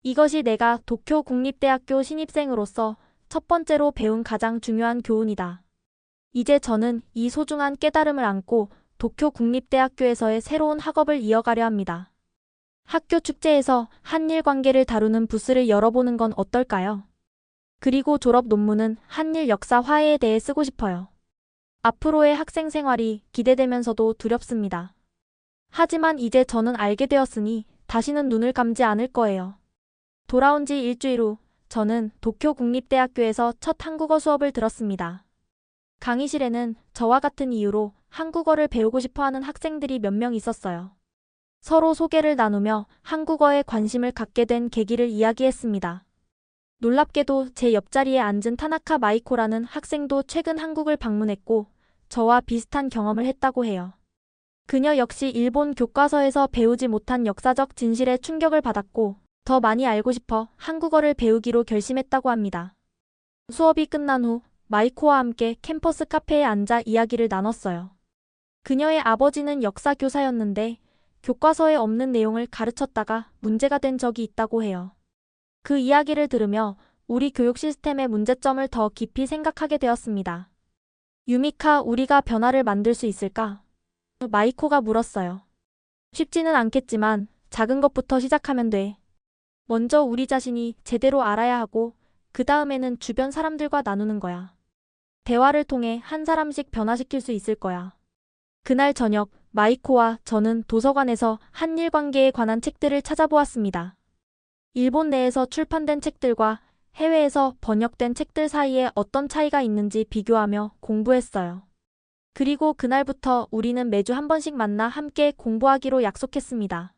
이것이 내가 도쿄 국립대학교 신입생으로서 첫 번째로 배운 가장 중요한 교훈이다. 이제 저는 이 소중한 깨달음을 안고 도쿄 국립대학교에서의 새로운 학업을 이어가려 합니다. 학교 축제에서 한일 관계를 다루는 부스를 열어보는 건 어떨까요? 그리고 졸업 논문은 한일 역사 화해에 대해 쓰고 싶어요. 앞으로의 학생 생활이 기대되면서도 두렵습니다. 하지만 이제 저는 알게 되었으니 다시는 눈을 감지 않을 거예요. 돌아온 지 일주일 후 저는 도쿄 국립대학교에서 첫 한국어 수업을 들었습니다. 강의실에는 저와 같은 이유로 한국어를 배우고 싶어하는 학생들이 몇 명 있었어요. 서로 소개를 나누며 한국어에 관심을 갖게 된 계기를 이야기했습니다. 놀랍게도 제 옆자리에 앉은 타나카 마이코라는 학생도 최근 한국을 방문했고 저와 비슷한 경험을 했다고 해요. 그녀 역시 일본 교과서에서 배우지 못한 역사적 진실에 충격을 받았고 더 많이 알고 싶어 한국어를 배우기로 결심했다고 합니다. 수업이 끝난 후 마이코와 함께 캠퍼스 카페에 앉아 이야기를 나눴어요. 그녀의 아버지는 역사 교사였는데 교과서에 없는 내용을 가르쳤다가 문제가 된 적이 있다고 해요. 그 이야기를 들으며 우리 교육 시스템의 문제점을 더 깊이 생각하게 되었습니다. 유미카, 우리가 변화를 만들 수 있을까? 마이코가 물었어요. 쉽지는 않겠지만 작은 것부터 시작하면 돼. 먼저 우리 자신이 제대로 알아야 하고 그 다음에는 주변 사람들과 나누는 거야. 대화를 통해 한 사람씩 변화시킬 수 있을 거야. 그날 저녁 마이코와 저는 도서관에서 한일 관계에 관한 책들을 찾아보았습니다. 일본 내에서 출판된 책들과 해외에서 번역된 책들 사이에 어떤 차이가 있는지 비교하며 공부했어요. 그리고 그날부터 우리는 매주 한 번씩 만나 함께 공부하기로 약속했습니다.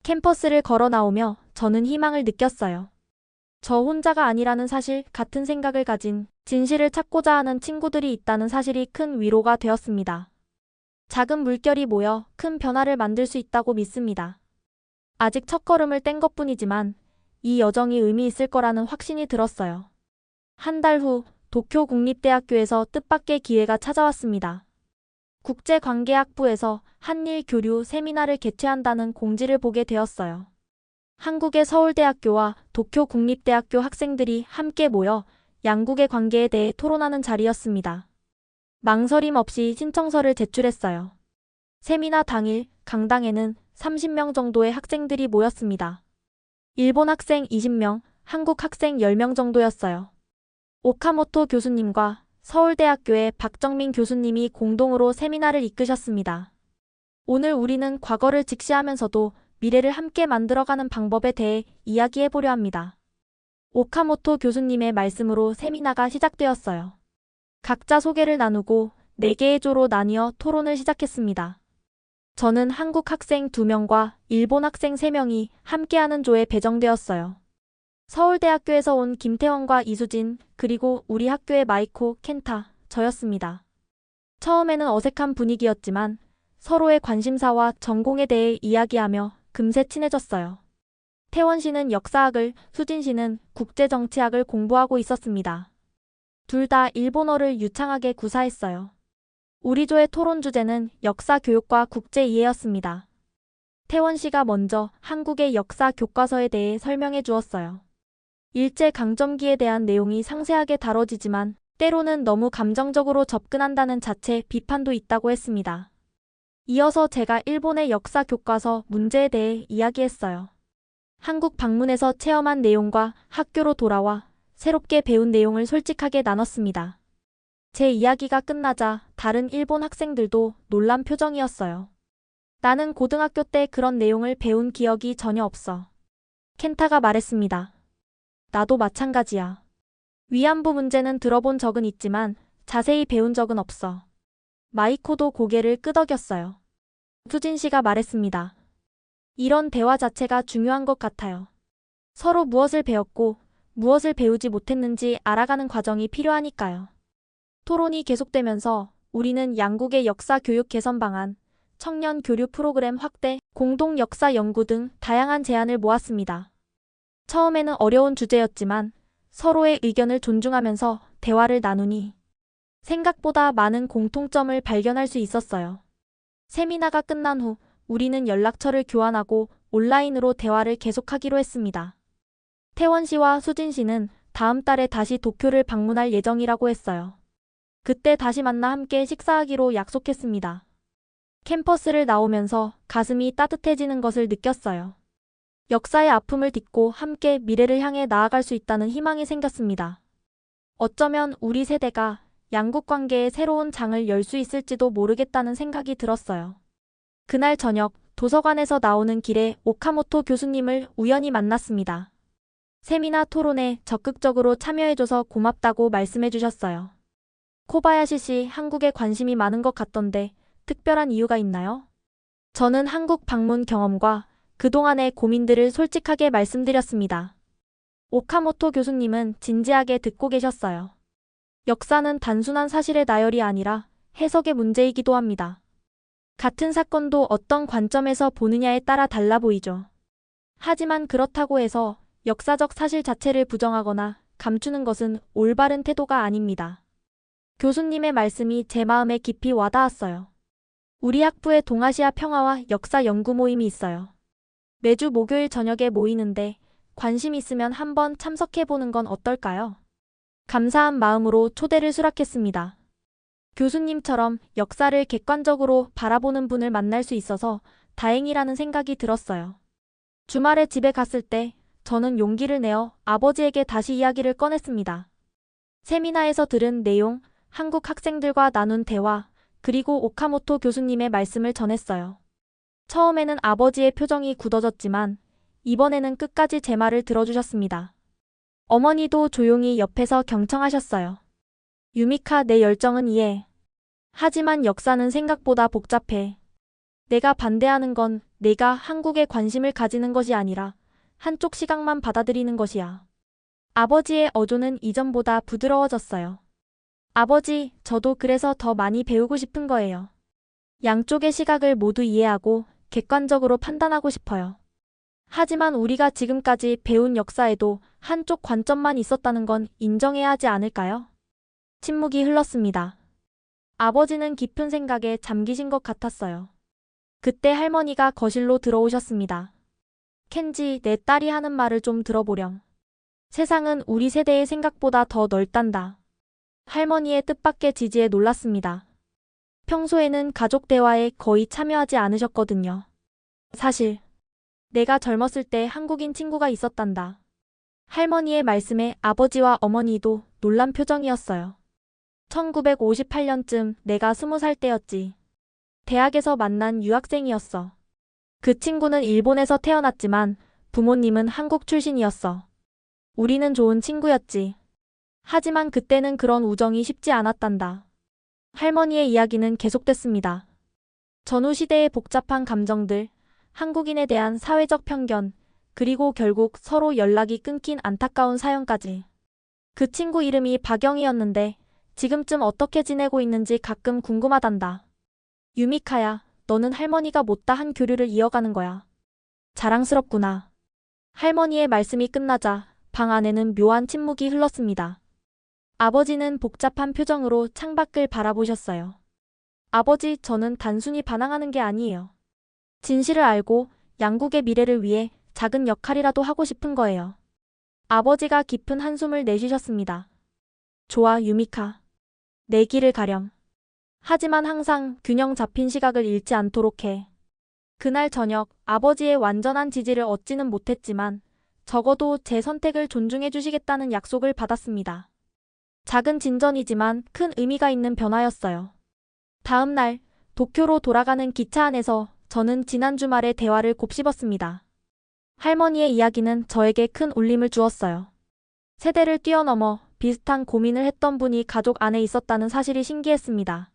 캠퍼스를 걸어 나오며 저는 희망을 느꼈어요. 저 혼자가 아니라는 사실, 같은 생각을 가진, 진실을 찾고자 하는 친구들이 있다는 사실이 큰 위로가 되었습니다. 작은 물결이 모여 큰 변화를 만들 수 있다고 믿습니다. 아직 첫걸음을 뗀 것뿐이지만 이 여정이 의미 있을 거라는 확신이 들었어요. 한 달 후 도쿄 국립대학교에서 뜻밖의 기회가 찾아왔습니다. 국제관계학부에서 한일 교류 세미나를 개최한다는 공지를 보게 되었어요. 한국의 서울대학교와 도쿄국립대학교 학생들이 함께 모여 양국의 관계에 대해 토론하는 자리였습니다. 망설임 없이 신청서를 제출했어요. 세미나 당일 강당에는 30명 정도의 학생들이 모였습니다. 일본 학생 20명, 한국 학생 10명 정도였어요. 오카모토 교수님과 서울대학교의 박정민 교수님이 공동으로 세미나를 이끄셨습니다. 오늘 우리는 과거를 직시하면서도 미래를 함께 만들어가는 방법에 대해 이야기해보려 합니다. 오카모토 교수님의 말씀으로 세미나가 시작되었어요. 각자 소개를 나누고 4개의 조로 나뉘어 토론을 시작했습니다. 저는 한국 학생 2명과 일본 학생 3명이 함께하는 조에 배정되었어요. 서울대학교에서 온 김태원과 이수진, 그리고 우리 학교의 마이코, 켄타, 저였습니다. 처음에는 어색한 분위기였지만 서로의 관심사와 전공에 대해 이야기하며 금세 친해졌어요. 태원 씨는 역사학을, 수진 씨는 국제정치학을 공부하고 있었습니다. 둘 다 일본어를 유창하게 구사했어요. 우리 조의 토론 주제는 역사 교육과 국제 이해였습니다. 태원 씨가 먼저 한국의 역사 교과서에 대해 설명해 주었어요. 일제강점기에 대한 내용이 상세하게 다뤄지지만 때로는 너무 감정적으로 접근한다는 자체 비판도 있다고 했습니다. 이어서 제가 일본의 역사 교과서 문제에 대해 이야기했어요. 한국 방문해서 체험한 내용과 학교로 돌아와 새롭게 배운 내용을 솔직하게 나눴습니다. 제 이야기가 끝나자 다른 일본 학생들도 놀란 표정이었어요. 나는 고등학교 때 그런 내용을 배운 기억이 전혀 없어. 켄타가 말했습니다. 나도 마찬가지야. 위안부 문제는 들어본 적은 있지만 자세히 배운 적은 없어. 마이코도 고개를 끄덕였어요. 수진 씨가 말했습니다. 이런 대화 자체가 중요한 것 같아요. 서로 무엇을 배웠고 무엇을 배우지 못했는지 알아가는 과정이 필요하니까요. 토론이 계속되면서 우리는 양국의 역사 교육 개선 방안, 청년 교류 프로그램 확대, 공동 역사 연구 등 다양한 제안을 모았습니다. 처음에는 어려운 주제였지만 서로의 의견을 존중하면서 대화를 나누니 생각보다 많은 공통점을 발견할 수 있었어요. 세미나가 끝난 후 우리는 연락처를 교환하고 온라인으로 대화를 계속하기로 했습니다. 태원 씨와 수진 씨는 다음 달에 다시 도쿄를 방문할 예정이라고 했어요. 그때 다시 만나 함께 식사하기로 약속했습니다. 캠퍼스를 나오면서 가슴이 따뜻해지는 것을 느꼈어요. 역사의 아픔을 딛고 함께 미래를 향해 나아갈 수 있다는 희망이 생겼습니다. 어쩌면 우리 세대가 양국 관계의 새로운 장을 열 수 있을지도 모르겠다는 생각이 들었어요. 그날 저녁 도서관에서 나오는 길에 오카모토 교수님을 우연히 만났습니다. 세미나 토론에 적극적으로 참여해줘서 고맙다고 말씀해 주셨어요. 코바야시 씨 한국에 관심이 많은 것 같던데 특별한 이유가 있나요? 저는 한국 방문 경험과 그동안의 고민들을 솔직하게 말씀드렸습니다. 오카모토 교수님은 진지하게 듣고 계셨어요. 역사는 단순한 사실의 나열이 아니라 해석의 문제이기도 합니다. 같은 사건도 어떤 관점에서 보느냐에 따라 달라 보이죠. 하지만 그렇다고 해서 역사적 사실 자체를 부정하거나 감추는 것은 올바른 태도가 아닙니다. 교수님의 말씀이 제 마음에 깊이 와닿았어요. 우리 학부에 동아시아 평화와 역사 연구 모임이 있어요. 매주 목요일 저녁에 모이는데 관심 있으면 한번 참석해보는 건 어떨까요? 감사한 마음으로 초대를 수락했습니다. 교수님처럼 역사를 객관적으로 바라보는 분을 만날 수 있어서 다행이라는 생각이 들었어요. 주말에 집에 갔을 때 저는 용기를 내어 아버지에게 다시 이야기를 꺼냈습니다. 세미나에서 들은 내용, 한국 학생들과 나눈 대화, 그리고 오카모토 교수님의 말씀을 전했어요. 처음에는 아버지의 표정이 굳어졌지만 이번에는 끝까지 제 말을 들어주셨습니다. 어머니도 조용히 옆에서 경청하셨어요. 유미카, 내 열정은 이해. 하지만 역사는 생각보다 복잡해. 내가 반대하는 건 내가 한국에 관심을 가지는 것이 아니라 한쪽 시각만 받아들이는 것이야. 아버지의 어조는 이전보다 부드러워졌어요. 아버지, 저도 그래서 더 많이 배우고 싶은 거예요. 양쪽의 시각을 모두 이해하고 객관적으로 판단하고 싶어요. 하지만 우리가 지금까지 배운 역사에도 한쪽 관점만 있었다는 건 인정해야 하지 않을까요? 침묵이 흘렀습니다. 아버지는 깊은 생각에 잠기신 것 같았어요. 그때 할머니가 거실로 들어오셨습니다. 켄지, 내 딸이 하는 말을 좀 들어보렴. 세상은 우리 세대의 생각보다 더 넓단다. 할머니의 뜻밖의 지지에 놀랐습니다. 평소에는 가족 대화에 거의 참여하지 않으셨거든요. 사실 내가 젊었을 때 한국인 친구가 있었단다. 할머니의 말씀에 아버지와 어머니도 놀란 표정이었어요. 1958년쯤 내가 20살 때였지. 대학에서 만난 유학생이었어. 그 친구는 일본에서 태어났지만 부모님은 한국 출신이었어. 우리는 좋은 친구였지. 하지만 그때는 그런 우정이 쉽지 않았단다. 할머니의 이야기는 계속됐습니다. 전후 시대의 복잡한 감정들, 한국인에 대한 사회적 편견, 그리고 결국 서로 연락이 끊긴 안타까운 사연까지. 그 친구 이름이 박영희였는데 지금쯤 어떻게 지내고 있는지 가끔 궁금하단다. 유미카야, 너는 할머니가 못다 한 교류를 이어가는 거야. 자랑스럽구나. 할머니의 말씀이 끝나자 방 안에는 묘한 침묵이 흘렀습니다. 아버지는 복잡한 표정으로 창밖을 바라보셨어요. 아버지, 저는 단순히 반항하는 게 아니에요. 진실을 알고 양국의 미래를 위해 작은 역할이라도 하고 싶은 거예요. 아버지가 깊은 한숨을 내쉬셨습니다. 좋아, 유미카. 내 길을 가렴. 하지만 항상 균형 잡힌 시각을 잃지 않도록 해. 그날 저녁 아버지의 완전한 지지를 얻지는 못했지만 적어도 제 선택을 존중해 주시겠다는 약속을 받았습니다. 작은 진전이지만 큰 의미가 있는 변화였어요. 다음 날 도쿄로 돌아가는 기차 안에서 저는 지난 주말의 대화를 곱씹었습니다. 할머니의 이야기는 저에게 큰 울림을 주었어요. 세대를 뛰어넘어 비슷한 고민을 했던 분이 가족 안에 있었다는 사실이 신기했습니다.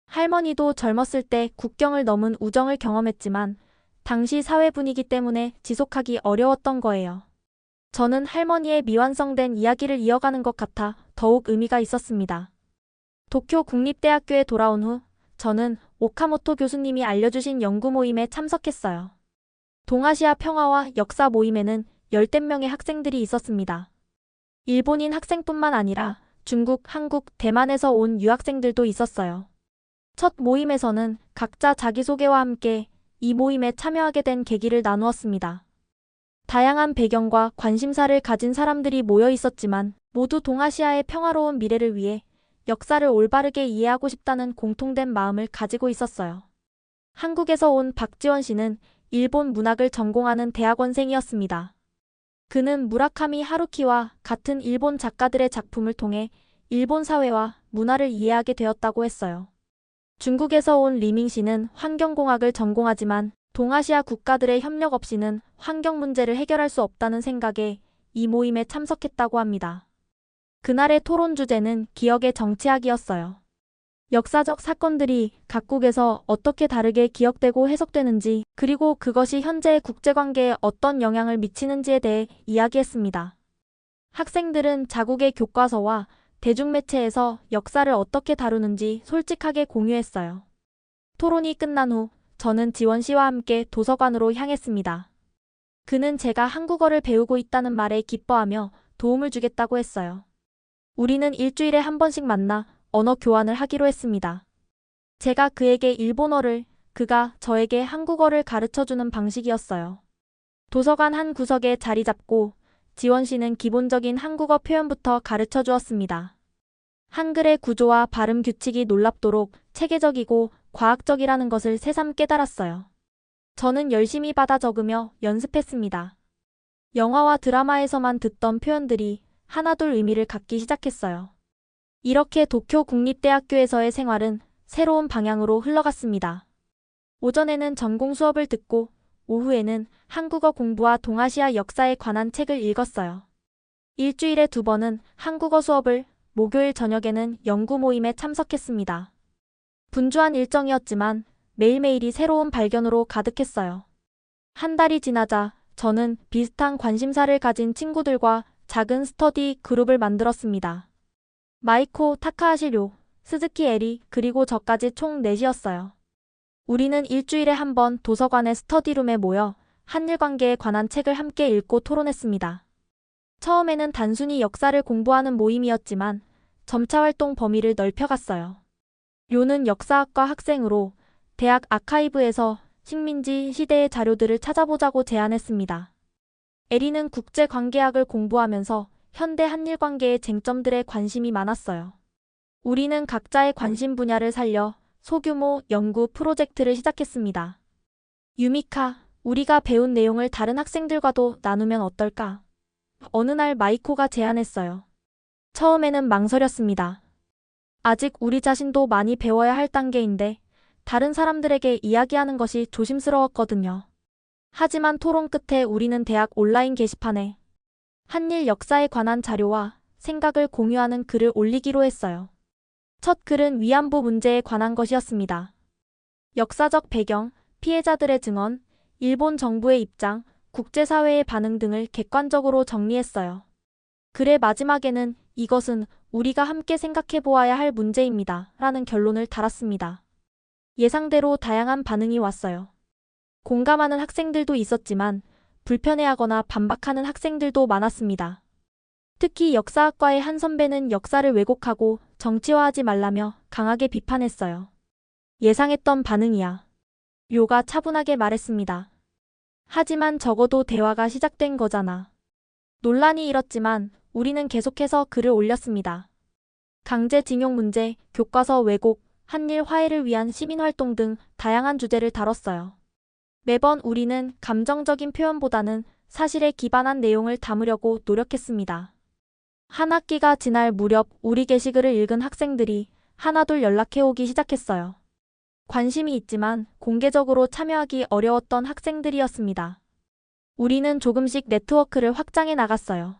할머니도 젊었을 때 국경을 넘은 우정을 경험했지만 당시 사회 분위기 때문에 지속하기 어려웠던 거예요. 저는 할머니의 미완성된 이야기를 이어가는 것 같아 더욱 의미가 있었습니다. 도쿄 국립대학교에 돌아온 후 저는 오카모토 교수님이 알려주신 연구 모임에 참석했어요. 동아시아 평화와 역사 모임에는 열댓 명의 학생들이 있었습니다. 일본인 학생뿐만 아니라 중국, 한국, 대만에서 온 유학생들도 있었어요. 첫 모임에서는 각자 자기소개와 함께 이 모임에 참여하게 된 계기를 나누었습니다. 다양한 배경과 관심사를 가진 사람들이 모여 있었지만 모두 동아시아의 평화로운 미래를 위해 역사를 올바르게 이해하고 싶다는 공통된 마음을 가지고 있었어요. 한국에서 온 박지원 씨는 일본 문학을 전공하는 대학원생이었습니다. 그는 무라카미 하루키와 같은 일본 작가들의 작품을 통해 일본 사회와 문화를 이해하게 되었다고 했어요. 중국에서 온 리밍 씨는 환경공학을 전공하지만 동아시아 국가들의 협력 없이는 환경 문제를 해결할 수 없다는 생각에 이 모임에 참석했다고 합니다. 그날의 토론 주제는 기억의 정치학이었어요. 역사적 사건들이 각국에서 어떻게 다르게 기억되고 해석되는지, 그리고 그것이 현재의 국제관계에 어떤 영향을 미치는지에 대해 이야기했습니다. 학생들은 자국의 교과서와 대중매체에서 역사를 어떻게 다루는지 솔직하게 공유했어요. 토론이 끝난 후 저는 지원 씨와 함께 도서관으로 향했습니다. 그는 제가 한국어를 배우고 있다는 말에 기뻐하며 도움을 주겠다고 했어요. 우리는 일주일에 한 번씩 만나 언어 교환을 하기로 했습니다. 제가 그에게 일본어를, 그가 저에게 한국어를 가르쳐주는 방식이었어요. 도서관 한 구석에 자리 잡고 지원 씨는 기본적인 한국어 표현부터 가르쳐 주었습니다. 한글의 구조와 발음 규칙이 놀랍도록 체계적이고 과학적이라는 것을 새삼 깨달았어요. 저는 열심히 받아 적으며 연습했습니다. 영화와 드라마에서만 듣던 표현들이 하나둘 의미를 갖기 시작했어요. 이렇게 도쿄 국립대학교에서의 생활은 새로운 방향으로 흘러갔습니다. 오전에는 전공 수업을 듣고 오후에는 한국어 공부와 동아시아 역사에 관한 책을 읽었어요. 일주일에 2번은 한국어 수업을, 목요일 저녁에는 연구 모임에 참석했습니다. 분주한 일정이었지만 매일매일이 새로운 발견으로 가득했어요. 한 달이 지나자 저는 비슷한 관심사를 가진 친구들과 작은 스터디 그룹을 만들었습니다. 마이코 타카하시료, 스즈키 에리, 그리고 저까지 총 4이었어요. 우리는 일주일에 한 번 도서관의 스터디룸에 모여 한일 관계에 관한 책을 함께 읽고 토론했습니다. 처음에는 단순히 역사를 공부하는 모임이었지만 점차 활동 범위를 넓혀갔어요. 료는 역사학과 학생으로 대학 아카이브에서 식민지 시대의 자료들을 찾아보자고 제안했습니다. 에리는 국제관계학을 공부하면서 현대 한일 관계의 쟁점들에 관심이 많았어요. 우리는 각자의 관심 분야를 살려 소규모 연구 프로젝트를 시작했습니다. 유미카, 우리가 배운 내용을 다른 학생들과도 나누면 어떨까? 어느 날 마이코가 제안했어요. 처음에는 망설였습니다. 아직 우리 자신도 많이 배워야 할 단계인데 다른 사람들에게 이야기하는 것이 조심스러웠거든요. 하지만 토론 끝에 우리는 대학 온라인 게시판에 한일 역사에 관한 자료와 생각을 공유하는 글을 올리기로 했어요. 첫 글은 위안부 문제에 관한 것이었습니다. 역사적 배경, 피해자들의 증언, 일본 정부의 입장, 국제사회의 반응 등을 객관적으로 정리했어요. 글의 마지막에는 이것은 우리가 함께 생각해 보아야 할 문제입니다. 라는 결론을 달았습니다. 예상대로 다양한 반응이 왔어요. 공감하는 학생들도 있었지만 불편해하거나 반박하는 학생들도 많았습니다. 특히 역사학과의 한 선배는 역사를 왜곡하고 정치화하지 말라며 강하게 비판했어요. 예상했던 반응이야. 료가 차분하게 말했습니다. 하지만 적어도 대화가 시작된 거잖아. 논란이 일었지만 우리는 계속해서 글을 올렸습니다. 강제징용 문제, 교과서 왜곡, 한일 화해를 위한 시민활동 등 다양한 주제를 다뤘어요. 매번 우리는 감정적인 표현보다는 사실에 기반한 내용을 담으려고 노력했습니다. 한 학기가 지날 무렵 우리 게시글을 읽은 학생들이 하나둘 연락해오기 시작했어요. 관심이 있지만 공개적으로 참여하기 어려웠던 학생들이었습니다. 우리는 조금씩 네트워크를 확장해 나갔어요.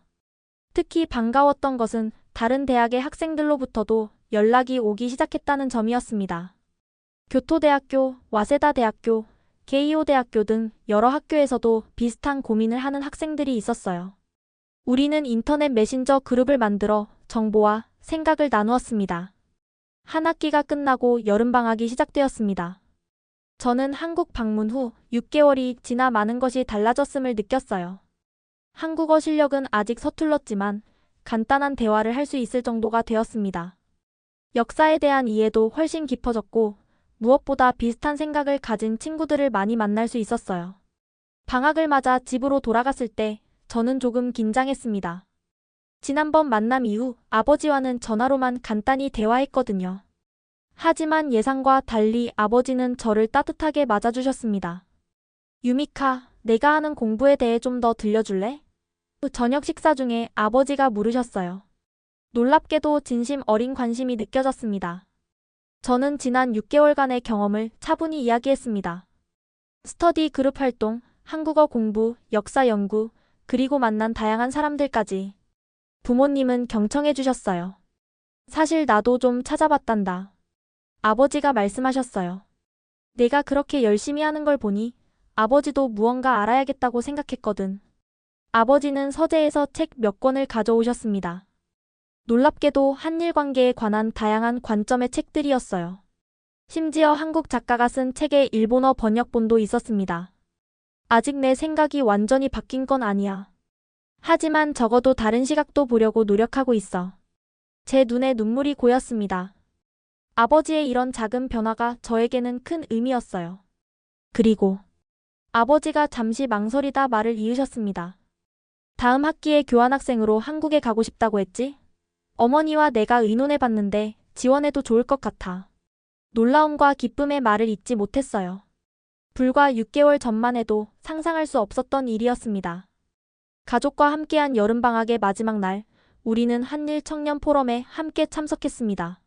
특히 반가웠던 것은 다른 대학의 학생들로부터도 연락이 오기 시작했다는 점이었습니다. 교토대학교, 와세다대학교, 게이오 대학교 등 여러 학교에서도 비슷한 고민을 하는 학생들이 있었어요. 우리는 인터넷 메신저 그룹을 만들어 정보와 생각을 나누었습니다. 한 학기가 끝나고 여름방학이 시작되었습니다. 저는 한국 방문 후 6개월이 지나 많은 것이 달라졌음을 느꼈어요. 한국어 실력은 아직 서툴렀지만 간단한 대화를 할 수 있을 정도가 되었습니다. 역사에 대한 이해도 훨씬 깊어졌고 무엇보다 비슷한 생각을 가진 친구들을 많이 만날 수 있었어요. 방학을 맞아 집으로 돌아갔을 때 저는 조금 긴장했습니다. 지난번 만남 이후 아버지와는 전화로만 간단히 대화했거든요. 하지만 예상과 달리 아버지는 저를 따뜻하게 맞아주셨습니다. 유미카, 내가 하는 공부에 대해 좀 더 들려줄래? 저녁 식사 중에 아버지가 물으셨어요. 놀랍게도 진심 어린 관심이 느껴졌습니다. 저는 지난 6개월간의 경험을 차분히 이야기했습니다. 스터디 그룹 활동, 한국어 공부, 역사 연구, 그리고 만난 다양한 사람들까지. 부모님은 경청해 주셨어요. 사실 나도 좀 찾아봤단다. 아버지가 말씀하셨어요. 내가 그렇게 열심히 하는 걸 보니 아버지도 무언가 알아야겠다고 생각했거든. 아버지는 서재에서 책 몇 권을 가져오셨습니다. 놀랍게도 한일 관계에 관한 다양한 관점의 책들이었어요. 심지어 한국 작가가 쓴 책의 일본어 번역본도 있었습니다. 아직 내 생각이 완전히 바뀐 건 아니야. 하지만 적어도 다른 시각도 보려고 노력하고 있어. 제 눈에 눈물이 고였습니다. 아버지의 이런 작은 변화가 저에게는 큰 의미였어요. 그리고 아버지가 잠시 망설이다 말을 이으셨습니다. 다음 학기에 교환학생으로 한국에 가고 싶다고 했지? 어머니와 내가 의논해봤는데 지원해도 좋을 것 같아. 놀라움과 기쁨의 말을 잇지 못했어요. 불과 6개월 전만 해도 상상할 수 없었던 일이었습니다. 가족과 함께한 여름방학의 마지막 날, 우리는 한일 청년 포럼에 함께 참석했습니다.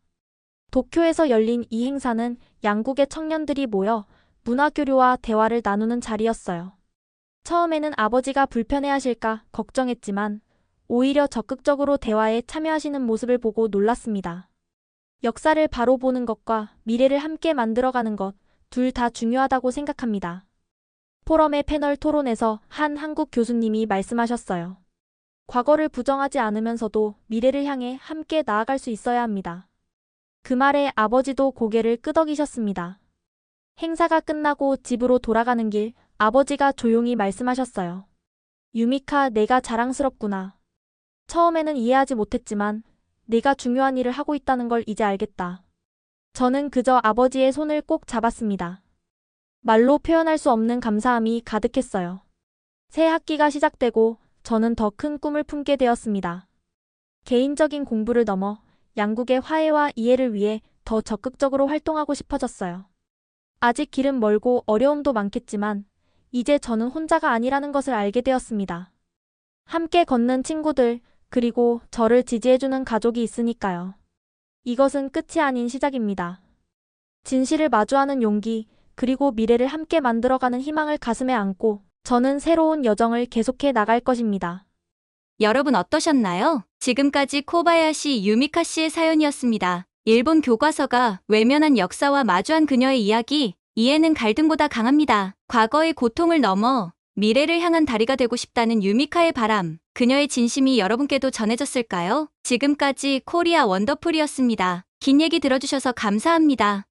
도쿄에서 열린 이 행사는 양국의 청년들이 모여 문화교류와 대화를 나누는 자리였어요. 처음에는 아버지가 불편해하실까 걱정했지만 오히려 적극적으로 대화에 참여하시는 모습을 보고 놀랐습니다. 역사를 바로 보는 것과 미래를 함께 만들어가는 것, 둘 다 중요하다고 생각합니다. 포럼의 패널 토론에서 한 한국 교수님이 말씀하셨어요. 과거를 부정하지 않으면서도 미래를 향해 함께 나아갈 수 있어야 합니다. 그 말에 아버지도 고개를 끄덕이셨습니다. 행사가 끝나고 집으로 돌아가는 길, 아버지가 조용히 말씀하셨어요. 유미카, 내가 자랑스럽구나. 처음에는 이해하지 못했지만 내가 중요한 일을 하고 있다는 걸 이제 알겠다. 저는 그저 아버지의 손을 꼭 잡았습니다. 말로 표현할 수 없는 감사함이 가득했어요. 새 학기가 시작되고 저는 더 큰 꿈을 품게 되었습니다. 개인적인 공부를 넘어 양국의 화해와 이해를 위해 더 적극적으로 활동하고 싶어졌어요. 아직 길은 멀고 어려움도 많겠지만 이제 저는 혼자가 아니라는 것을 알게 되었습니다. 함께 걷는 친구들, 그리고 저를 지지해주는 가족이 있으니까요. 이것은 끝이 아닌 시작입니다. 진실을 마주하는 용기, 그리고 미래를 함께 만들어가는 희망을 가슴에 안고 저는 새로운 여정을 계속해 나갈 것입니다. 여러분 어떠셨나요? 지금까지 코바야시 유미카 씨의 사연이었습니다. 일본 교과서가 외면한 역사와 마주한 그녀의 이야기, 이해는 갈등보다 강합니다. 과거의 고통을 넘어 미래를 향한 다리가 되고 싶다는 유미카의 바람, 그녀의 진심이 여러분께도 전해졌을까요? 지금까지 코리아 원더풀이었습니다. 긴 얘기 들어주셔서 감사합니다.